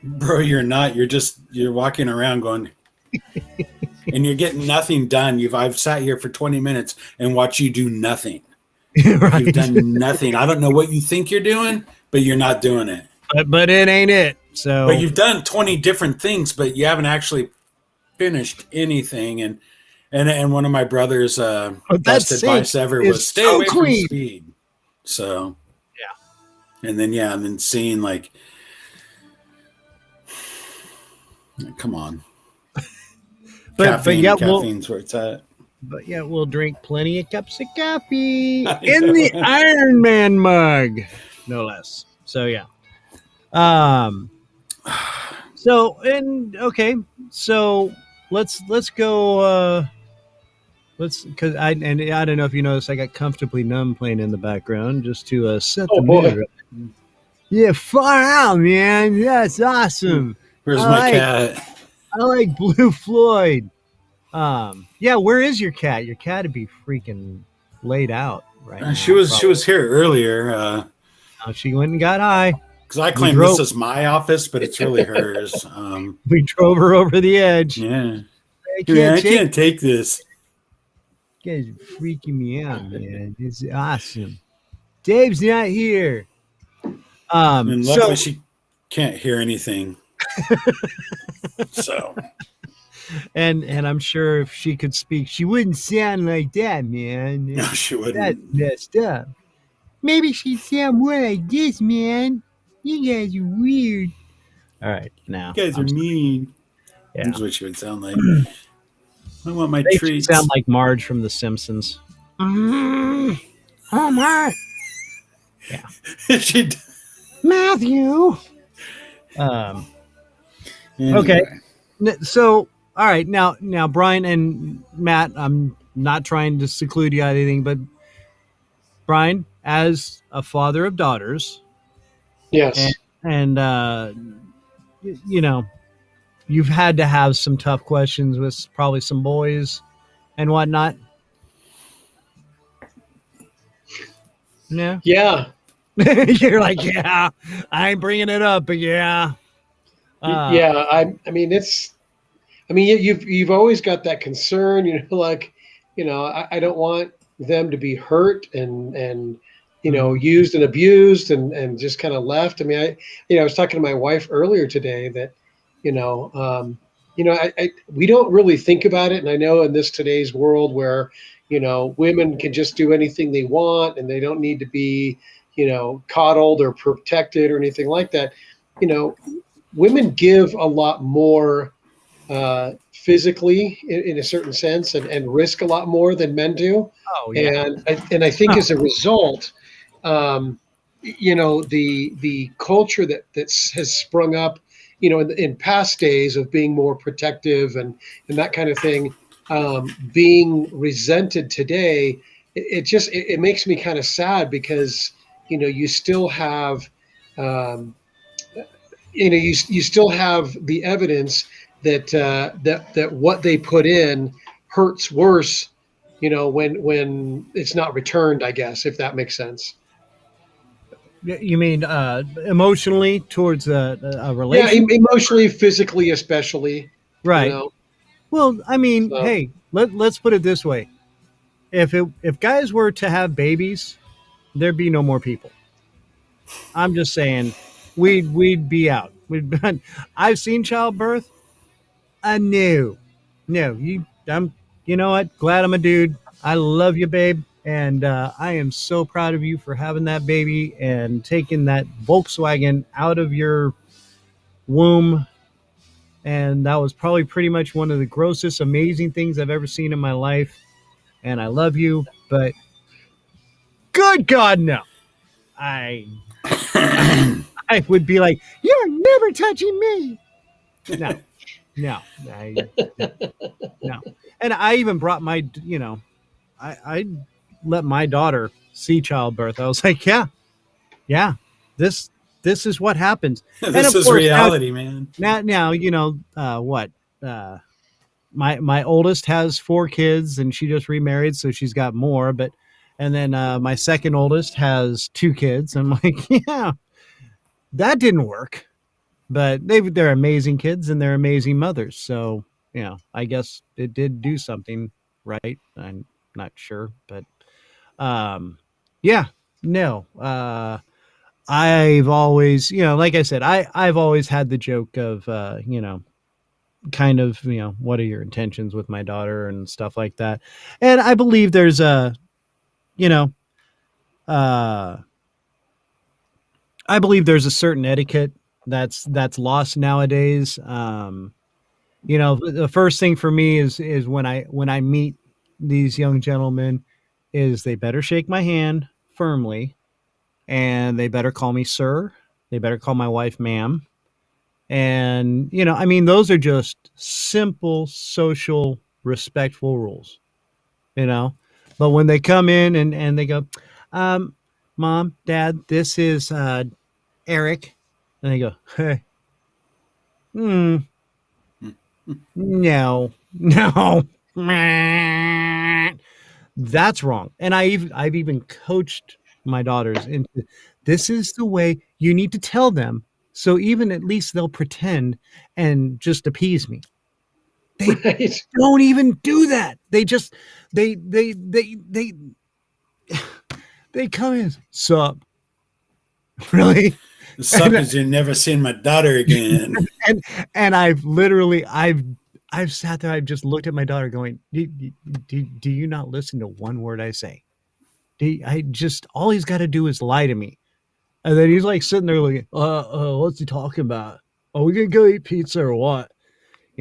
bro, you're not. You're walking around going and you're getting nothing done. I've sat here for 20 minutes and watched you do nothing. Right. You've done nothing. I don't know what you think you're doing, but you're not doing it. But it ain't it. So but you've done 20 different things, but you haven't actually finished anything. And one of my brother's best advice ever was stay away from speed. So yeah. And then seeing like, come on. Caffeine's where it's at. But yeah, we'll drink plenty of cups of coffee in the Iron Man mug, no less. So yeah. So let's go. Because I don't know if you noticed, I got Comfortably Numb playing in the background just to set the mood. Yeah, far out, man. That's awesome. Where's my cat? I like Blue Floyd. Yeah, where is your cat? Your cat would be freaking laid out right now. She was here earlier. She went and got high. Because I claim this is my office, but it's really hers. We drove her over the edge. Yeah. I can't take this. You guys are freaking me out, man. It's awesome. Dave's not here. And luckily she can't hear anything. So. And I'm sure if she could speak, she wouldn't sound like that, man. No, she wouldn't. That's messed up. Maybe she'd sound more like this, man. You guys are weird. All right, now. You guys are mean. Yeah. That's what she would sound like. I want my treats. Sound like Marge from The Simpsons. Oh my. Yeah. She. Matthew. Anyway. Okay. So, all right. Now, Brian and Matt, I'm not trying to seclude you out of anything, but Brian, as a father of daughters. Yes. And you've had to have some tough questions with probably some boys and whatnot. No. Yeah. You're like, yeah, I ain't bringing it up, but yeah. Yeah. I mean, you've always got that concern, like, I don't want them to be hurt and Mhm. used and abused and just kind of left. I mean, I was talking to my wife earlier today that, you know, we don't really think about it. And I know in this today's world where, women can just do anything they want and they don't need to be, coddled or protected or anything like that. You know, women give a lot more physically in a certain sense and risk a lot more than men do. Oh yeah. And I think as a result, the culture that has sprung up, in past days of being more protective and that kind of thing, being resented today, it makes me kind of sad because you still have um, you still have the evidence that what they put in hurts worse, when it's not returned, I guess, if that makes sense. You mean emotionally towards a Yeah, relationship? emotionally, physically, especially, you Right. know. Well, I mean, So hey, let's put it this way: if guys were to have babies, there'd be no more people. I'm just saying, we'd be out. We'd been, I've seen childbirth. No, no. You know what? Glad I'm a dude. I love you, babe, and I am so proud of you for having that baby and taking that Volkswagen out of your womb. And that was probably pretty much one of the grossest, amazing things I've ever seen in my life. And I love you, but good God, no. I I would be like, you're never touching me. No, no, no. And I even brought I let my daughter see childbirth. I was like, yeah, yeah, this this is what happens. And This of is course, reality, man. now what? My oldest has 4 kids, and she just remarried, so she's got more. But and then my second oldest has 2 kids. I'm like, yeah, that didn't work. But they're amazing kids and they're amazing mothers. So I guess it did do something right. I'm not sure, but um, yeah, no. I've always, like I said, I've always had the joke of, kind of, what are your intentions with my daughter and stuff like that. And I believe there's you know, uh, I believe there's a certain etiquette that's lost nowadays. The first thing for me is when I meet these young gentlemen, is they better shake my hand firmly, and they better call me sir. They better call my wife ma'am. And I mean, those are just simple social respectful rules, you know. But when they come in and they go, um, mom, dad, this is Eric, and they go, hey, hmm, no, no. That's wrong. And I've even coached my daughters into, this is the way you need to tell them, so even at least they'll pretend and just appease me. They right. don't even do that. They just they they come in, sup, really? Suck And is you never seen my daughter again. and and I've sat there, I've just looked at my daughter going, do you not listen to one word I say? I just, all he's got to do is lie to me. And then he's like sitting there looking, what's he talking about? Are we gonna go eat pizza or what?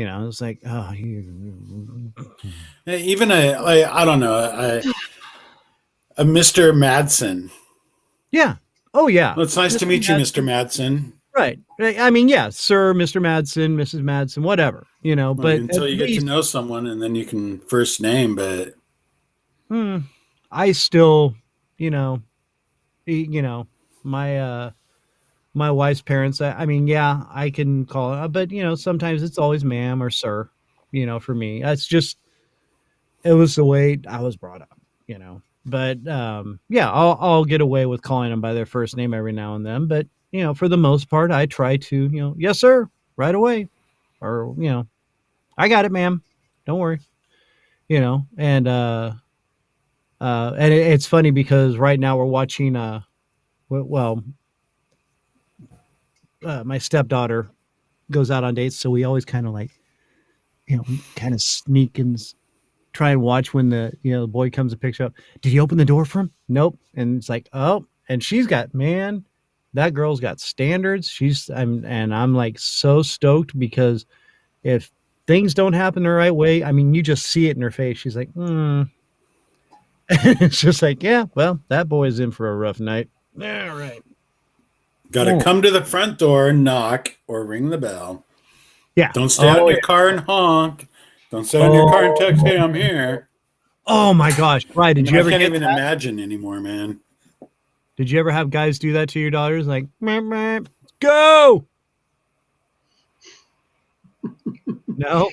It's like, oh, Even I don't know, a Mr. Madsen. yeah. Oh yeah. Well, it's nice to Mr. meet you, Mr. Madsen. Madsen. Right. I mean, yeah, sir, Mr. Madsen, Mrs. Madsen, whatever, Well, but at until you get to least, know someone, and then you can first name. But hmm, I still, you know, you know, my my wife's parents, I mean, yeah, I can call it, but sometimes it's always ma'am or sir, for me. That's just, it was the way I was brought up. But yeah, I'll get away with calling them by their first name every now and then, but for the most part, I try to, yes sir, right away, or I got it, ma'am, don't worry. And it's funny because right now we're watching well my stepdaughter goes out on dates, so we always kind of like kind of sneak and try and watch when the boy comes and picks her up. Did you open the door for him? Nope. And it's like, oh, and she's got, man, that girl's got standards. I'm like so stoked because if things don't happen the right way, I mean, you just see it in her face. She's like, It's just like, yeah, well, that boy's in for a rough night. Yeah, right. Got to come to the front door, knock, or ring the bell. Yeah. Don't stay out in your car and honk. Don't sit in your car and text, hey, I'm here. Oh my gosh. Right. Did you ever I can't even imagine anymore, man. Did you ever have guys do that to your daughters? Like, meh, meh, go. No.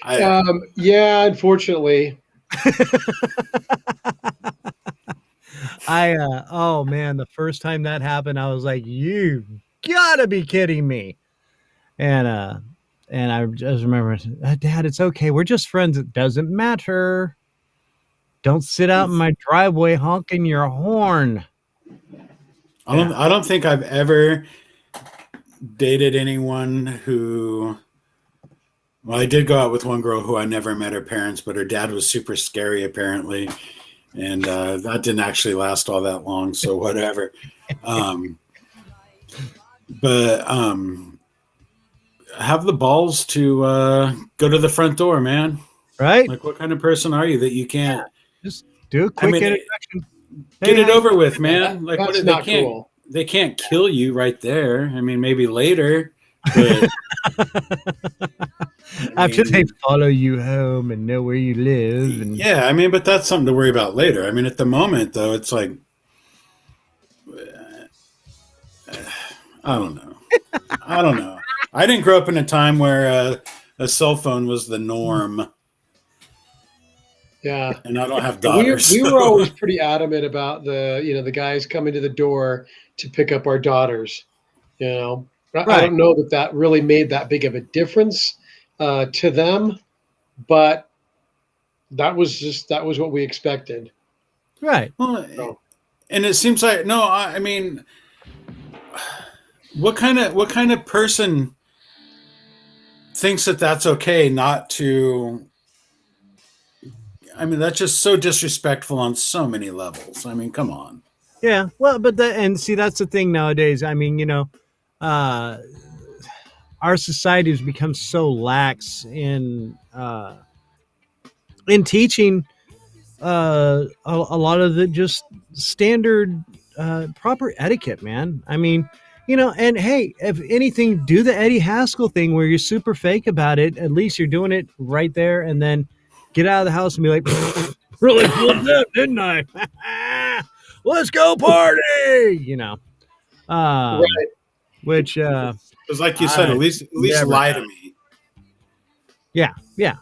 Yeah, unfortunately. Oh man, the first time that happened, I was like, you gotta be kidding me. And I just remember, Dad, it's okay. We're just friends. It doesn't matter. Don't sit out in my driveway honking your horn. I don't think I've ever dated anyone who. Well, I did go out with one girl who I never met her parents, but her dad was super scary apparently, and that didn't actually last all that long. So whatever. But have the balls to go to the front door, man. Right? Like, what kind of person are you that you can't just do a quick introduction? Get it over with, man. Like, that's not cool. They can't kill you right there. I mean, maybe later. But, after they follow you home and know where you live. And yeah, I mean, but that's something to worry about later. I mean, at the moment, though, it's like, I don't know. I didn't grow up in a time where a cell phone was the norm. Yeah, and I don't have daughters. We were always pretty adamant about the guys coming to the door to pick up our daughters. Right. I don't know that really made that big of a difference to them, but that was what we expected. Right. Well, and it seems like I mean, what kind of person thinks that that's okay not to? I mean, that's just so disrespectful on so many levels. I mean, come on. Yeah, well, but that's the thing nowadays. I mean, our society has become so lax in teaching a lot of the just standard proper etiquette, man. I mean, and hey, if anything, do the Eddie Haskell thing where you're super fake about it. At least you're doing it right there, and then get out of the house and be like, really pulled up, didn't I? Let's go party, right. Which because like you said, at least lie to me. Yeah,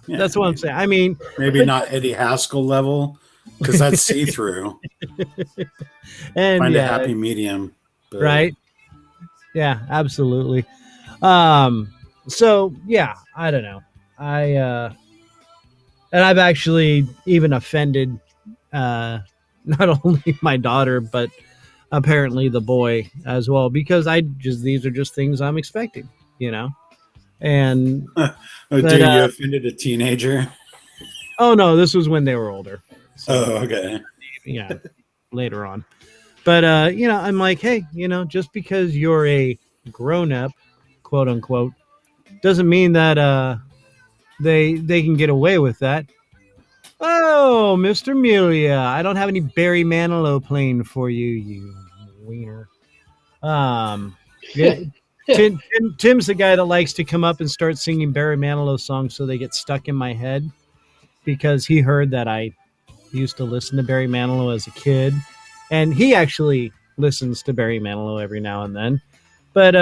that's what I'm saying. I mean, maybe not Eddie Haskell level, because that's see-through. And find a happy medium, but... right? Yeah, absolutely. So yeah, I don't know. And I've actually even offended not only my daughter, but apparently the boy as well, because these are just things I'm expecting, And you offended a teenager? Oh no, this was when they were older. So, okay. Yeah, later on. But I'm like, hey, just because you're a grown-up, quote unquote, doesn't mean that they can get away with that. Oh, Mr. Melia, I don't have any Barry Manilow playing for you, you wiener. Tim's the guy that likes to come up and start singing Barry Manilow songs so they get stuck in my head, because he heard that I used to listen to Barry Manilow as a kid, and he actually listens to Barry Manilow every now and then, but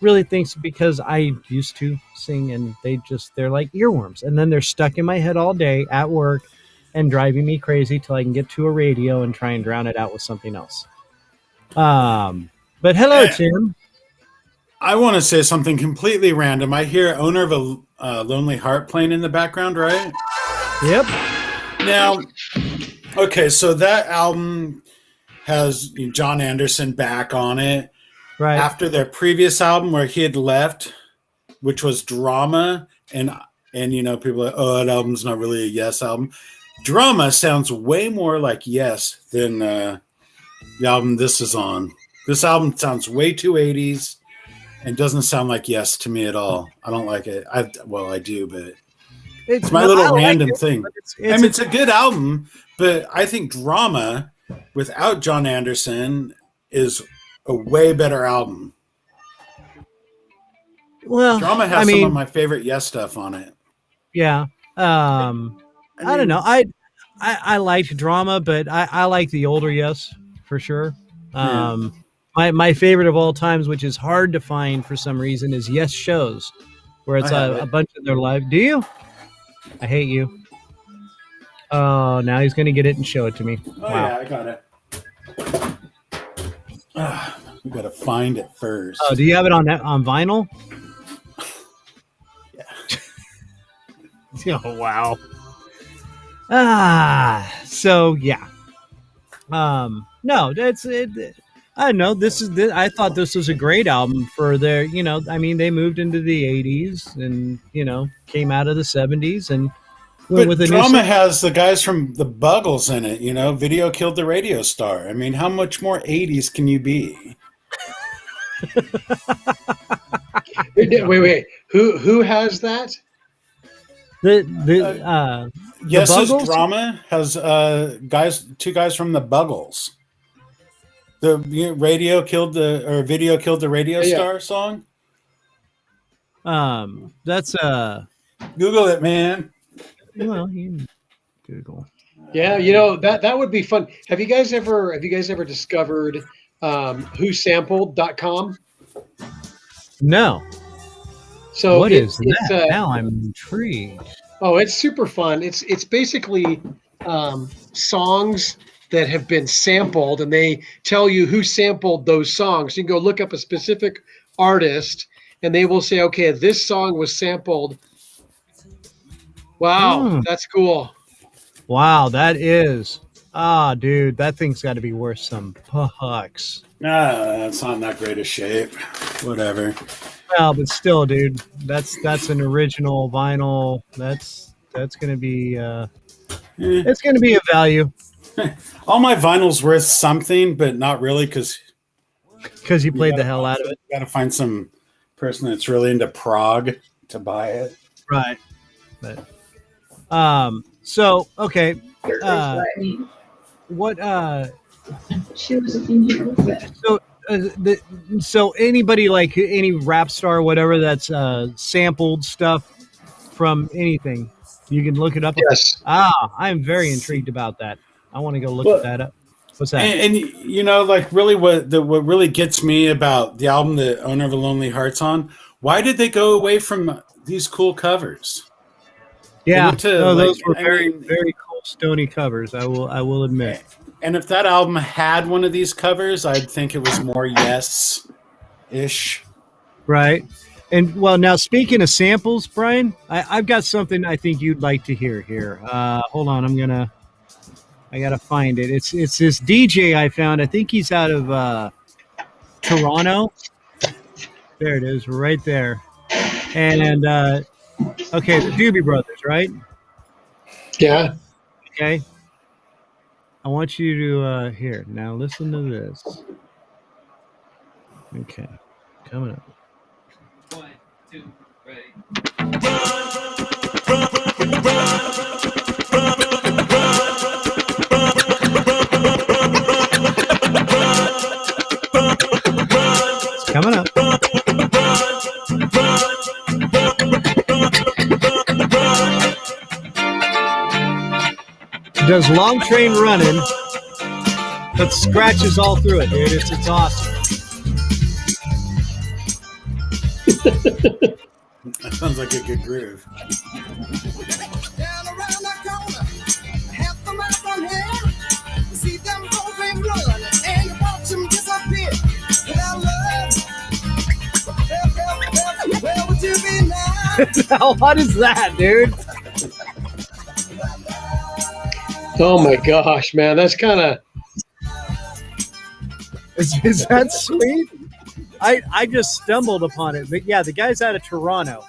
really thinks because I used to sing and they're like earworms, and then they're stuck in my head all day at work and driving me crazy till I can get to a radio and try and drown it out with something else. But hello, Tim. I want to say something completely random. I hear Owner of a Lonely Heart playing in the background, right? Yep. Now, okay, so that album has John Anderson back on it. Right. After their previous album where he had left, which was Drama, and people are like, oh, that album's not really a Yes album. Drama sounds way more like Yes than the album this is on. This album sounds way too 80s and doesn't sound like Yes to me at all. I don't like it. I do, but it's my little random thing. It's a good album, but I think Drama without John Anderson is a way better album. Well, Drama has some of my favorite Yes stuff on it. Yeah. I don't know. I liked Drama, but I like the older Yes for sure. My favorite of all times, which is hard to find for some reason, is Yes Shows, where it's a bunch of their live. Do you? I hate you. Oh, now he's going to get it and show it to me. Oh, wow. Yeah, I got it. We got to find it first. Oh, do you have it on vinyl? Yeah. Oh, wow. So yeah. No, that's it. I don't know. I thought this was a great album for their, they moved into the 80s and, came out of the 70s and went with Drama has the guys from the Buggles in it, Video Killed the Radio Star. I mean, how much more 80s can you be? Wait. Who has that? Yes, Drama has two guys from the Buggles. The Video Killed the Radio Star song. That's Google it, man. Well, you Google. Yeah, that would be fun. Have you guys ever discovered whosampled.com? No. So what is that? Now I'm intrigued. Oh, it's super fun. It's basically songs that have been sampled, and they tell you who sampled those songs. You can go look up a specific artist, and they will say, okay, this song was sampled. Wow, that's cool. Wow, that is. Dude, that thing's got to be worth some bucks. It's not in that great a shape. Whatever. Well, but still, dude, that's an original vinyl. That's gonna be it's gonna be a value. All my vinyl's worth something, but not really because you played the hell out of it. You got to find some person that's really into prog to buy it. Right. But so okay. What she was looking here. So anybody, like any rap star or whatever that's sampled stuff from anything, you can look it up. Yes. I'm very intrigued about that. I want to go look that up. What's that? And like really what really gets me about the album that Owner of a Lonely Heart's on, why did they go away from these cool covers? Yeah, those were very cool stony covers, I will admit. And if that album had one of these covers, I'd think it was more Yes-ish. Right. And well, now speaking of samples, Brian, I've got something I think you'd like to hear here. Hold on, I gotta find it. It's this DJ I found. I think he's out of Toronto. There it is, right there. And okay, the Doobie Brothers, right? Yeah. Okay. I want you to here now. Listen to this. Okay, coming up. 1, 2, ready. It's coming up. It does Long Train Running, but scratches all through it, dude. It's awesome. That sounds like a good groove. Down around the corner, half a mile from here, you see them both ain't run, and you watch them disappear. Without love, where would you be now? What is that, dude? Oh my gosh, man, that's kind of Is that sweet? I just stumbled upon it. But yeah, the guy's out of Toronto.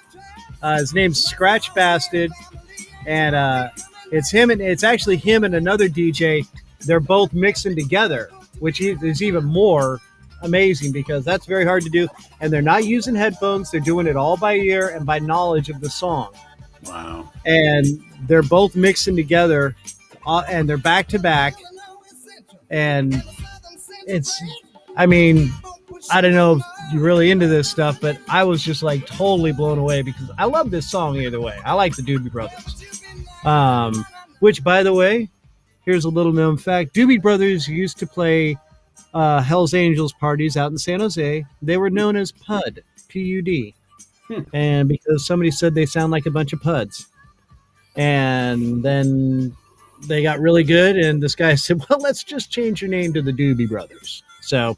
His name's Scratch Bastard, and it's him and it's actually him and another DJ. They're both mixing together, which is even more amazing because that's very hard to do. And they're not using headphones; they're doing it all by ear and by knowledge of the song. Wow. And they're both mixing together, and they're back to back. And it's, I mean, I don't know if you're really into this stuff, but I was just like totally blown away because I love this song either way. I like the Doobie Brothers. Which, by the way, here's a little known fact. Doobie Brothers used to play Hell's Angels parties out in San Jose. They were known as PUD, P-U-D. And because somebody said they sound like a bunch of PUDs. And then they got really good, and this guy said, well, let's just change your name to the Doobie Brothers. So,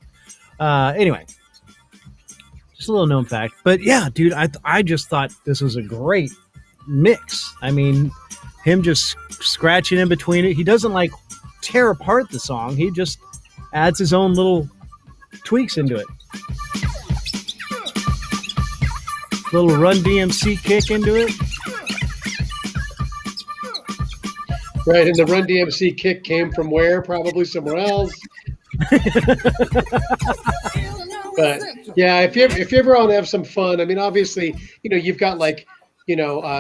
anyway, just a little known fact. But yeah, dude, I just thought this was a great mix. I mean, him just scratching in between it. He doesn't like tear apart the song. He just adds his own little tweaks into it. Little Run DMC kick into it. right. And the Run DMC kick came from where? Probably somewhere else. But yeah, if you ever want to have some fun, I mean, obviously, you've got like,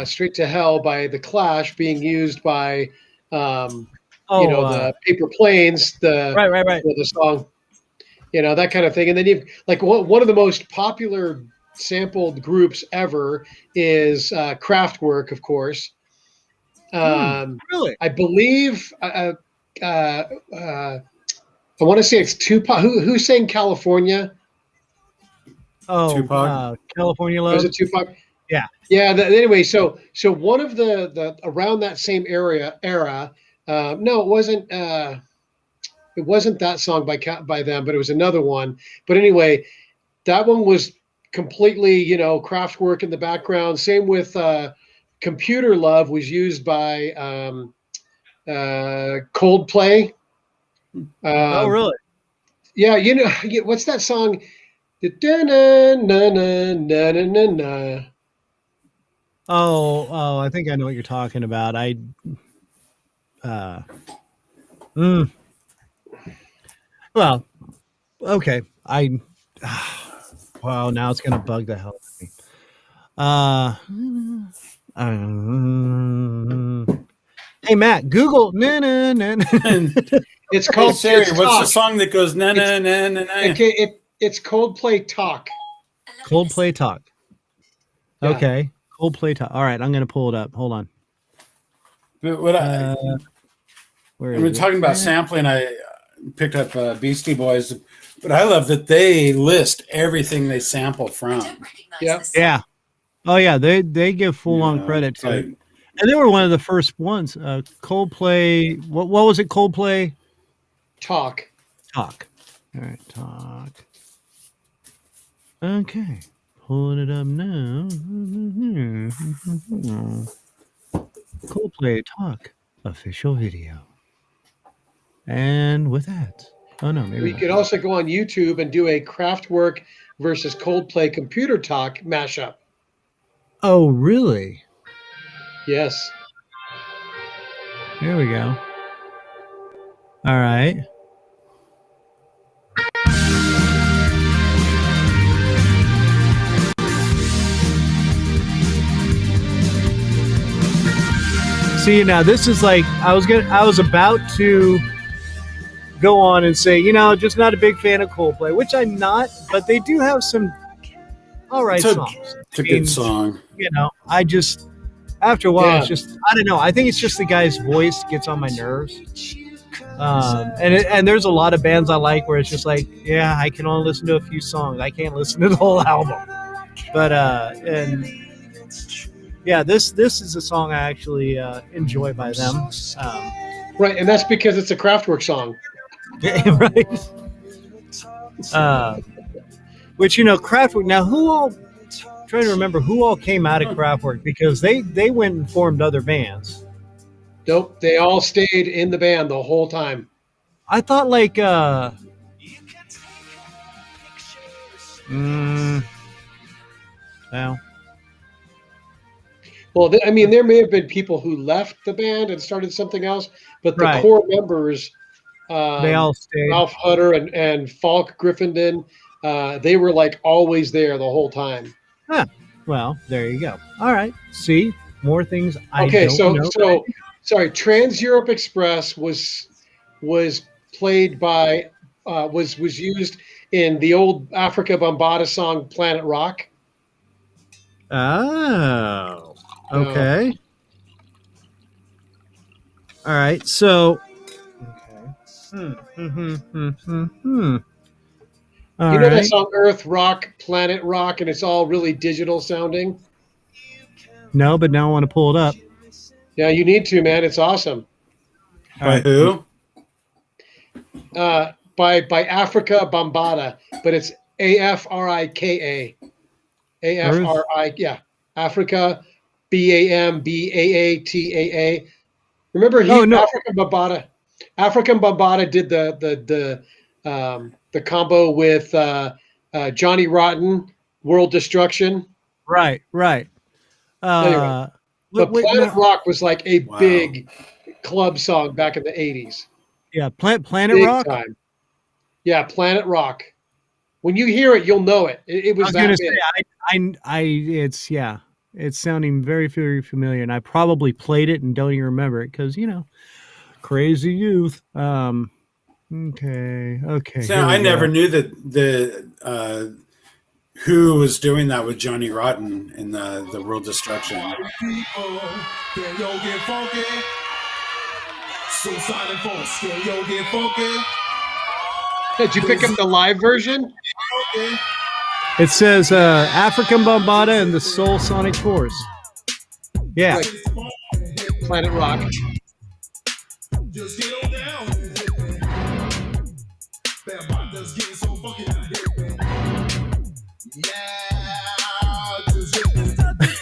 Straight to Hell by The Clash being used by, the Paper Planes, Right. the song, that kind of thing. And then you've like one of the most popular sampled groups ever is Kraftwerk, of course. Really? I believe I want to say it's Tupac. Who sang California? Oh, Tupac? California Love. Was it Tupac? Yeah. Yeah. Anyway, so one of the around that same era. No, it wasn't. It wasn't that song by them, but it was another one. But anyway, that one was completely, Kraftwerk in the background. Same with Computer Love was used by Coldplay. Oh, really? Yeah, what's that song? Oh, I think I know what you're talking about. Well, okay. Wow, now it's gonna bug the hell out of me. Hey Matt, Google It's Hey called Siri, it's what's the Talk. song that goes na na na na na? Okay, it's Coldplay Talk. Coldplay Talk. Yeah. Okay, Coldplay Talk. All right, I'm gonna pull it up. Hold on. But what Where I've is been it? talking about sampling. I picked up Beastie Boys, but I love that they list everything they sample from. Yeah. Yeah. Oh yeah, they give full on credit It's to it. like, And they were one of the first ones. Coldplay. What was it? Coldplay Talk. Talk. All right, Talk. Okay, pulling it up now. Coldplay Talk official video. And with that, oh no, maybe You not. could also go on YouTube and do a Kraftwerk versus Coldplay Computer Talk mashup. Oh really? Yes. There we go. All right. See, now this is like I was about to go on and say, just not a big fan of Coldplay, which I'm not, but they do have some all right It's a- songs. it's a good song. I just after a while Yeah. it's just I don't know. I think it's just the guy's voice gets on my nerves. And there's a lot of bands I like where it's just like, yeah, I can only listen to a few songs. I can't listen to the whole album. But and yeah, this is a song I actually enjoy by them. Right, and that's because it's a Kraftwerk song. Right. Which Kraftwerk. Now, trying to remember who all came out of Kraftwerk because they went and formed other bands. Nope, they all stayed in the band the whole time. I thought like well, Well, I mean, there may have been people who left the band and started something else, but the Right. core members, they all stayed. Ralph Hutter and Falk Griffindon, they were like always there the whole time. Well, there you go. All right. See, more things I Okay, don't know. so sorry, Trans Europe Express was played by was used in the old Africa Bambaataa song Planet Rock. Oh, okay. All right. So, okay. All You know that right. song Earth Rock, Planet Rock, and it's all really digital sounding? No, but now I want to pull it up. Yeah, you need to, man. It's awesome. All By right. who? By Africa Bambaataa, but it's AFRIKA. AFRI, yeah. Africa BAMBAATAA. Remember Oh, no. African Bambaataa did the combo with Johnny Rotten, World Destruction. Right. Anyway, but Planet Rock was like a Wow. big club song back in the 80s. Yeah, Planet Big Rock. time. Yeah, Planet Rock. When you hear it, you'll know it. It I was was that gonna big. say, it's sounding very, very familiar, and I probably played it and don't even remember it because crazy youth. Okay. So here we I go. never knew that who was doing that with Johnny Rotten in the World Destruction. People, can yo get funky? Suicide and folks, can yo get funky? Did you pick up the live version? Okay. It says African Bambaataa and the Soul Sonic Force. Yeah. Like Planet Rock. Just get on down. Bambaataa's getting so funky. Yeah, just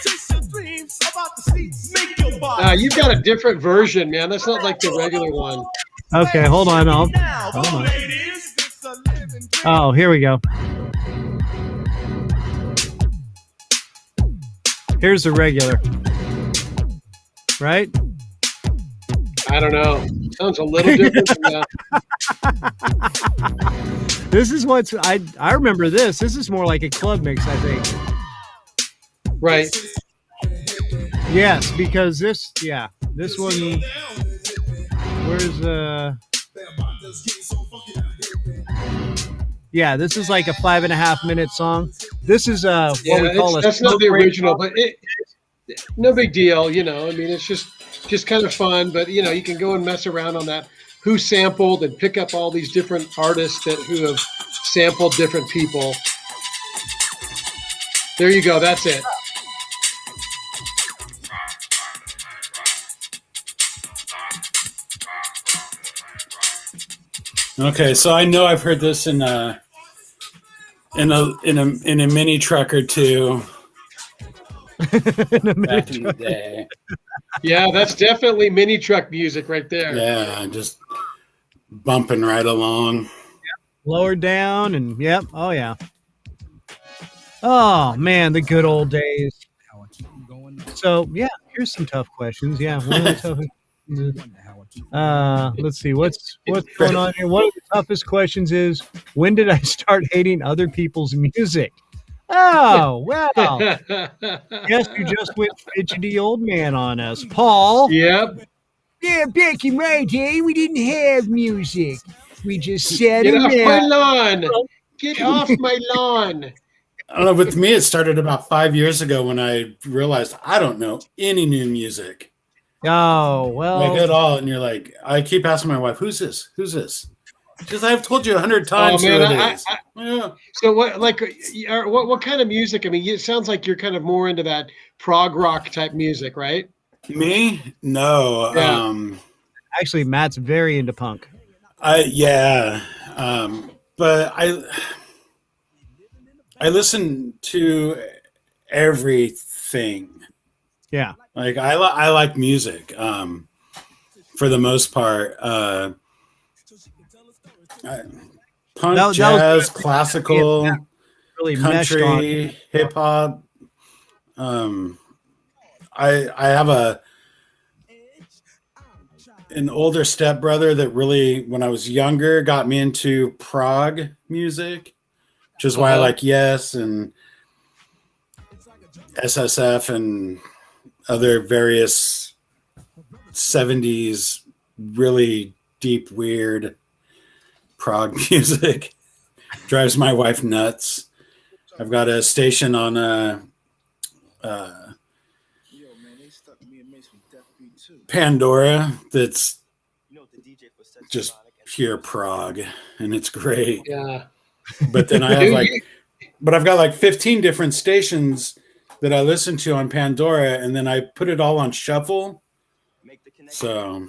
chase your dreams about the streets. Make your body. You've got a different version, man. That's not like the regular one. Okay, hold on. Hold on. Oh, here we go. Here's the regular. Right? I don't know. Sounds a little different from that. This is what's I remember this. This is more like a club mix, I think. Right. Yes, because this one. Where's Yeah, this is like a 5.5 minute song. This is what we call that's not the original, but no big deal. I mean, it's just kind of fun. But you can go and mess around on that. Who sampled and pick up all these different artists who have sampled different people. There you go. That's it. Okay, so I know I've heard this in a mini truck or two back in the day. Yeah, that's definitely mini truck music right there. Yeah, just bumping right along. Lower down and yep. Oh yeah. Oh man, the good old days. So yeah, here's some tough questions. Yeah, one of the let's see what's going on here. One of the toughest questions is, when did I start hating other people's music? Oh well, guess you just went fidgety old man on us, Paul. Yep. Yeah, back in my day, we didn't have music. We just sat Get off my around. lawn. Get off my lawn. I don't know. With me, it started about 5 years ago when I realized I don't know any new music, Oh well, like at all. And you're like, I keep asking my wife, "Who's this? Who's this?" Because I've told you 100 times man, who it is. Yeah. So what kind of music? I mean, it sounds like you're kind of more into that prog rock type music, right? Me? No. Yeah. actually, Matt's very into punk. Yeah. But I listen to everything. Yeah, Like I like music. for the most part. Punk, That was jazz, good. classical, Really meshed on. country, hip hop. I have an older stepbrother that really, when I was younger, got me into prog music, which is why I like Yes and SSF and other various 70s really deep, weird prog music. Drives my wife nuts. I've got a station on Pandora that's just pure prog, and it's great. Yeah. But then I've got like 15 different stations that I listen to on Pandora, and then I put it all on shuffle. So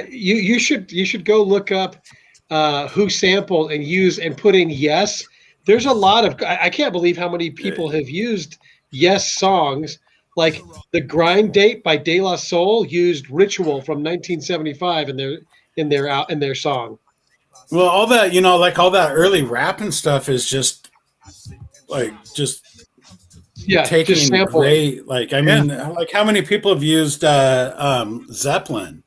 you should go look up who sampled and use and put in Yes. There's a lot of I can't believe how many people have used Yes songs. Like the Grind Date by De La Soul used Ritual from 1975 in their song. Well, all that, like all that early rap and stuff is just taking just sample great. Like, I mean, like how many people have used Zeppelin?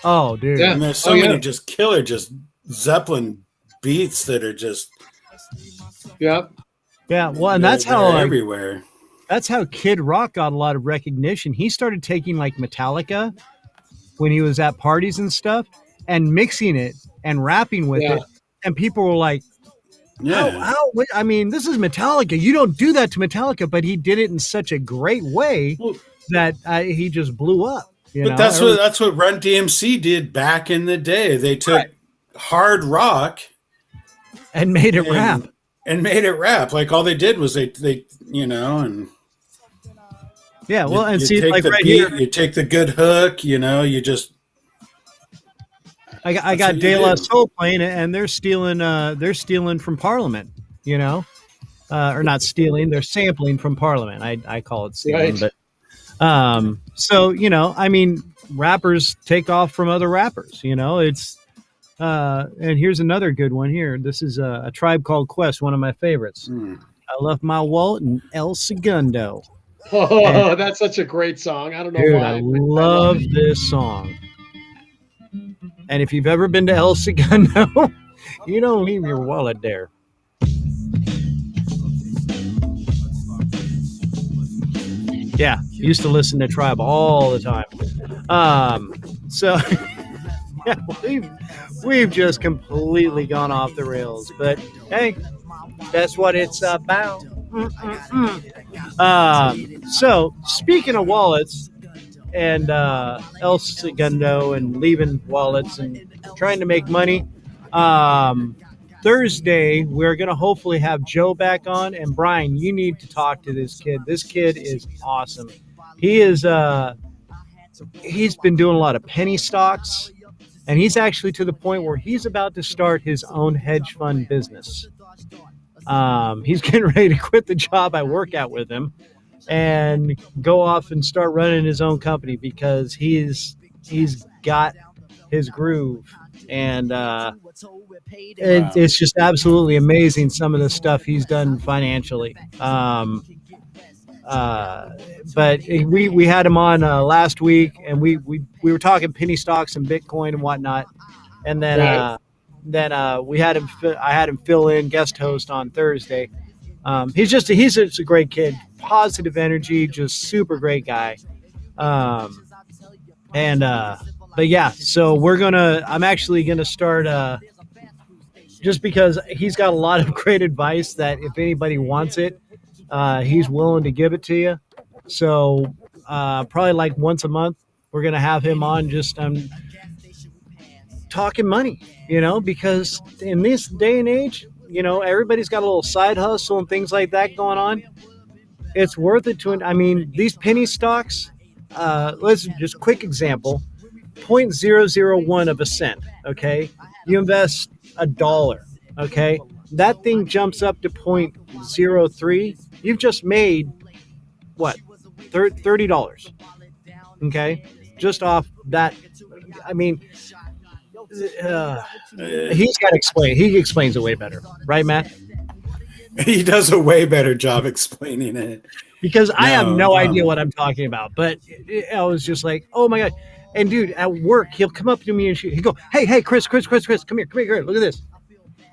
Oh, dude. Yeah. And there's so many just killer, just Zeppelin beats that are just yeah. Well, and that's how everywhere. That's how Kid Rock got a lot of recognition. He started taking like Metallica when he was at parties and stuff and mixing it and rapping with it. And people were like, I mean, this is Metallica. You don't do that to Metallica, but he did it in such a great way that he just blew up. But that's what Run DMC did back in the day. They took hard rock and made it rap. And made it rap. Like all they did was they and yeah, well, and you see, take like the right beat, here, you take the good hook, you just. I got De La Soul playing it, and they're stealing from Parliament, or not stealing, they're sampling from Parliament. I call it stealing, but so I mean, rappers take off from other rappers. It's and here's another good one here. This is a Tribe Called Quest, one of my favorites. I left my wallet in El Segundo. Oh, that's such a great song. I don't know why. I love this song. And if you've ever been to El Segundo, you don't leave your wallet there. Yeah, used to listen to Tribe all the time. So yeah, we've just completely gone off the rails. But hey, that's what it's about. So speaking of wallets and El Segundo and leaving wallets and trying to make money, Thursday we're gonna hopefully have Joe back on. And Brian, you need to talk to this kid. This kid is awesome. He is he's been doing a lot of penny stocks, and he's actually to the point where he's about to start his own hedge fund business. He's getting ready to quit the job I work at with him and go off and start running his own company because he's got his groove, and it's just absolutely amazing some of the stuff he's done financially. But we had him on last week, and we were talking penny stocks and Bitcoin and whatnot, and then I had him fill in guest host on Thursday. He's just a great kid, positive energy, just super great guy. But yeah, so I'm actually gonna start just because he's got a lot of great advice that if anybody wants it, he's willing to give it to you. So probably like once a month, we're gonna have him on just talking money, because in this day and age, everybody's got a little side hustle and things like that going on. It's worth it these penny stocks, let's just quick example, 0.001 of a cent. Okay. You invest $1. Okay. That thing jumps up to 0.03. You've just made what? $30. Okay, just off that. I mean, he's got to explain. He explains it way better, right, Matt? He does a way better job explaining it. Because I have no idea um, what I'm talking about. But I was just like, oh my god! And dude, at work, he'll come up to me and he'll go, hey, Chris, come here, look at this.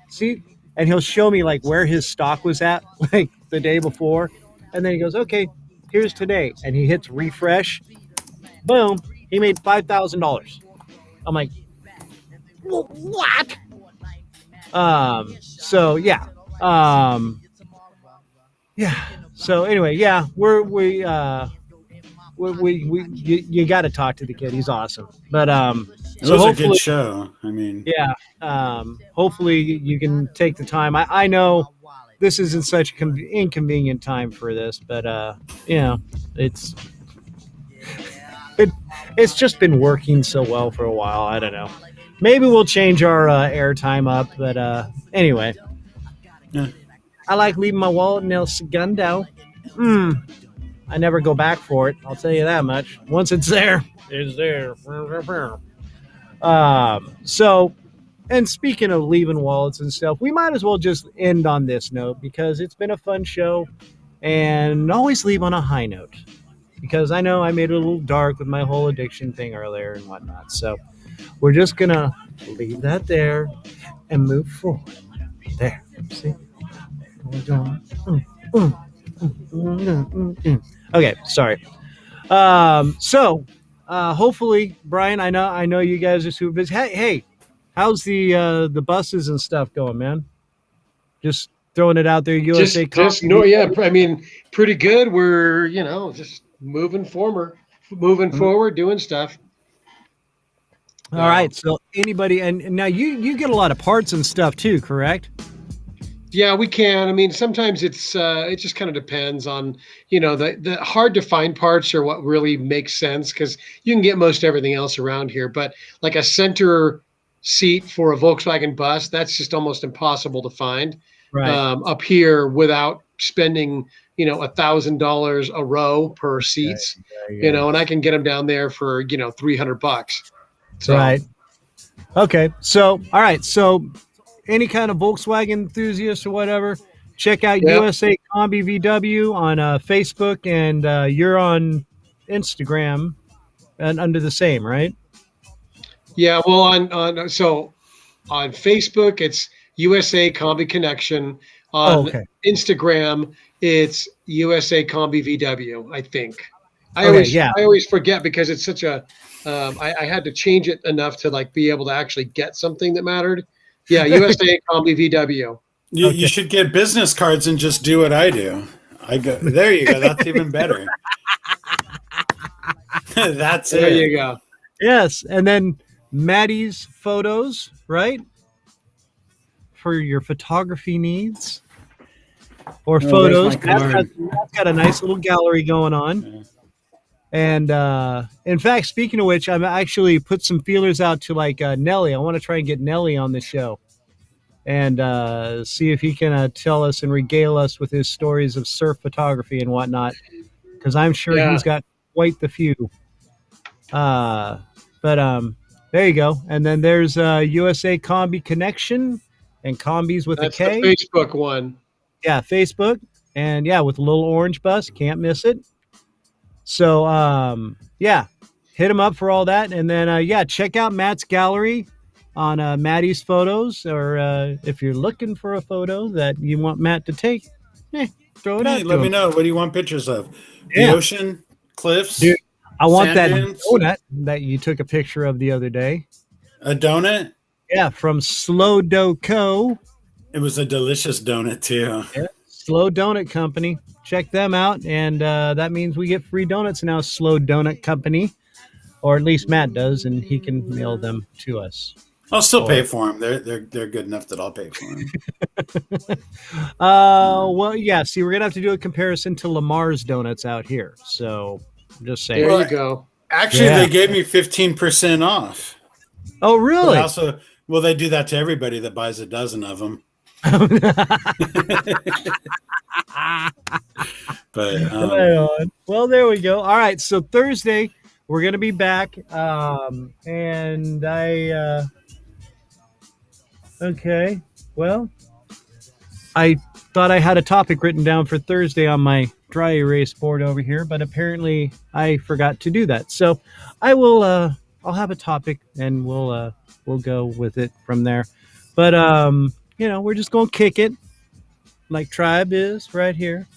See, and he'll show me like where his stock was at, like the day before, and then he goes, okay, here's today, and he hits refresh. Boom, he made $5,000. I'm like, what? So yeah. Yeah. So anyway, yeah, you got to talk to the kid. He's awesome. But it so was a hopefully, good show. I mean, yeah. Hopefully you can take the time. I know this isn't such an inconvenient time for this, but you know, it's it's just been working so well for a while. I don't know. Maybe we'll change our airtime up, but anyway. yeah. I like leaving my wallet in El Segundo. I never go back for it. I'll tell you that much. Once it's there, it's there. So, and speaking of leaving wallets and stuff, we might as well just end on this note because it's been a fun show, and always leave on a high note because I know I made it a little dark with my whole addiction thing earlier and whatnot. So we're just gonna leave that there and move forward. There, see. Okay, sorry. So hopefully, Brian, I know you guys are super busy. Hey, how's the buses and stuff going, man? Just throwing it out there. USA Just no, yeah. I mean, pretty good. We're just moving forward, doing stuff. All right. So anybody, and now you get a lot of parts and stuff too, correct? Yeah, we can. I mean, sometimes it just kind of depends on, the hard to find parts are what really makes sense because you can get most everything else around here. But like a center seat for a Volkswagen bus, that's just almost impossible to find up here without spending, $1,000 a row per seats, and I can get them down there for, $300. So. Right. Okay. So, all right. So, any kind of Volkswagen enthusiast or whatever, check out USA Combi VW on Facebook, and you're on Instagram and under the same, right? Yeah, well, on Facebook it's USA Combi Connection. On Instagram it's USA Combi VW. I think. I always forget because it's such a. I had to change it enough to like be able to actually get something that mattered. Yeah, USA Combi VW. You should get business cards and just do what I do. There you go. That's even better. That's there. There you go. Yes, and then Maddie's photos, right? For your photography needs or photos. That's got a nice little gallery going on. Yeah. And in fact, speaking of which, I've actually put some feelers out to like Nelly. I want to try and get Nelly on the show and see if he can tell us and regale us with his stories of surf photography and whatnot, because I'm sure he's got quite the few. But there you go. And then there's USA Combi Connection and Combis with That's a K. The Facebook one. Yeah, Facebook. And with a little orange bus. Can't miss it. So, hit him up for all that. And then, check out Matt's gallery on Maddie's photos. Or if you're looking for a photo that you want Matt to take, throw it out. Let me know. What do you want pictures of? The ocean, cliffs? Dude, I want that dunes? donut that you took a picture of the other day. A donut? Yeah, from Slow Dough Co. It was a delicious donut, too. Yeah, Slow Donut Company. Check them out, and that means we get free donuts now, Slow Donut Company, or at least Matt does, and he can mail them to us. I'll still pay for them. They're good enough that I'll pay for them. See, we're gonna have to do a comparison to Lamar's donuts out here. So, I'm just saying. There you go. Actually, they gave me 15% off. Oh, really? They do that to everybody that buys a dozen of them. But well, there we go. All right, so Thursday we're gonna be back. And I okay. Well, I thought I had a topic written down for Thursday on my dry erase board over here, but apparently I forgot to do that. So I will. I'll have a topic, and we'll go with it from there. But we're just gonna kick it like Tribe is right here.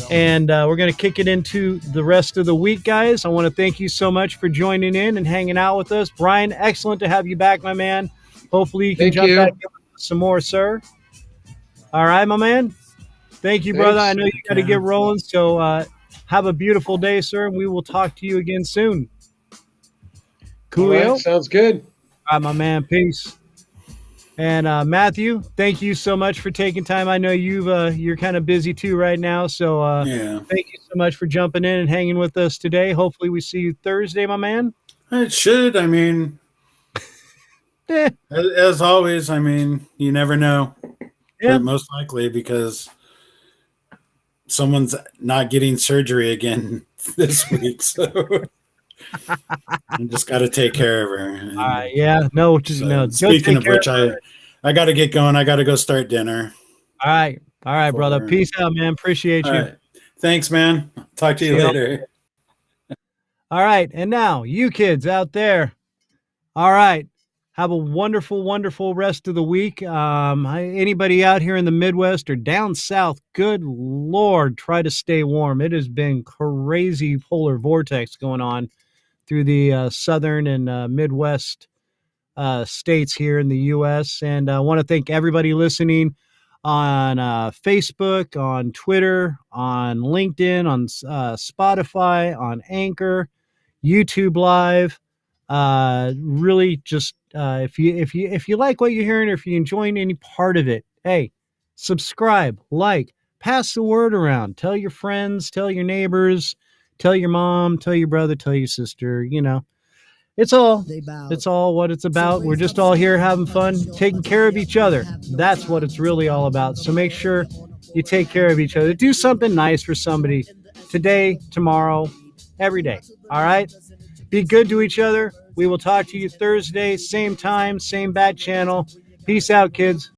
And we're going to kick it into the rest of the week, guys. I want to thank you so much for joining in and hanging out with us. Brian, excellent to have you back, my man. Hopefully you can jump back in with us some more, sir. All right, my man. Thank you, brother. I know you got to get rolling, so have a beautiful day, sir, and we will talk to you again soon. Coolio? Right, sounds good. All right, my man. Peace. And Matthew, thank you so much for taking time. I know you're kind of busy too right now, so thank you so much for jumping in and hanging with us today. Hopefully, we see you Thursday, my man. It should. I mean, as always. I mean, you never know. Yeah. But most likely because someone's not getting surgery again this week, so. I just got to take care of her. Yeah, no, just so, no. Speaking of which, I got to get going. I got to go start dinner. All right, brother. Peace out, man. Appreciate you. Right. Thanks, man. Talk to you later. All right, and now you kids out there. All right, have a wonderful, wonderful rest of the week. Anybody out here in the Midwest or down south? Good Lord, try to stay warm. It has been crazy polar vortex going on through the southern and Midwest states here in the U.S. And I want to thank everybody listening on Facebook, on Twitter, on LinkedIn, on Spotify, on Anchor, YouTube Live. Really, just if you like what you're hearing, or if you're enjoying any part of it, hey, subscribe, like, pass the word around, tell your friends, tell your neighbors. Tell your mom, tell your brother, tell your sister, it's all what it's about. We're just all here having fun, taking care of each other. That's what it's really all about. So make sure you take care of each other. Do something nice for somebody today, tomorrow, every day. All right? Be good to each other. We will talk to you Thursday, same time, same bat channel. Peace out, kids.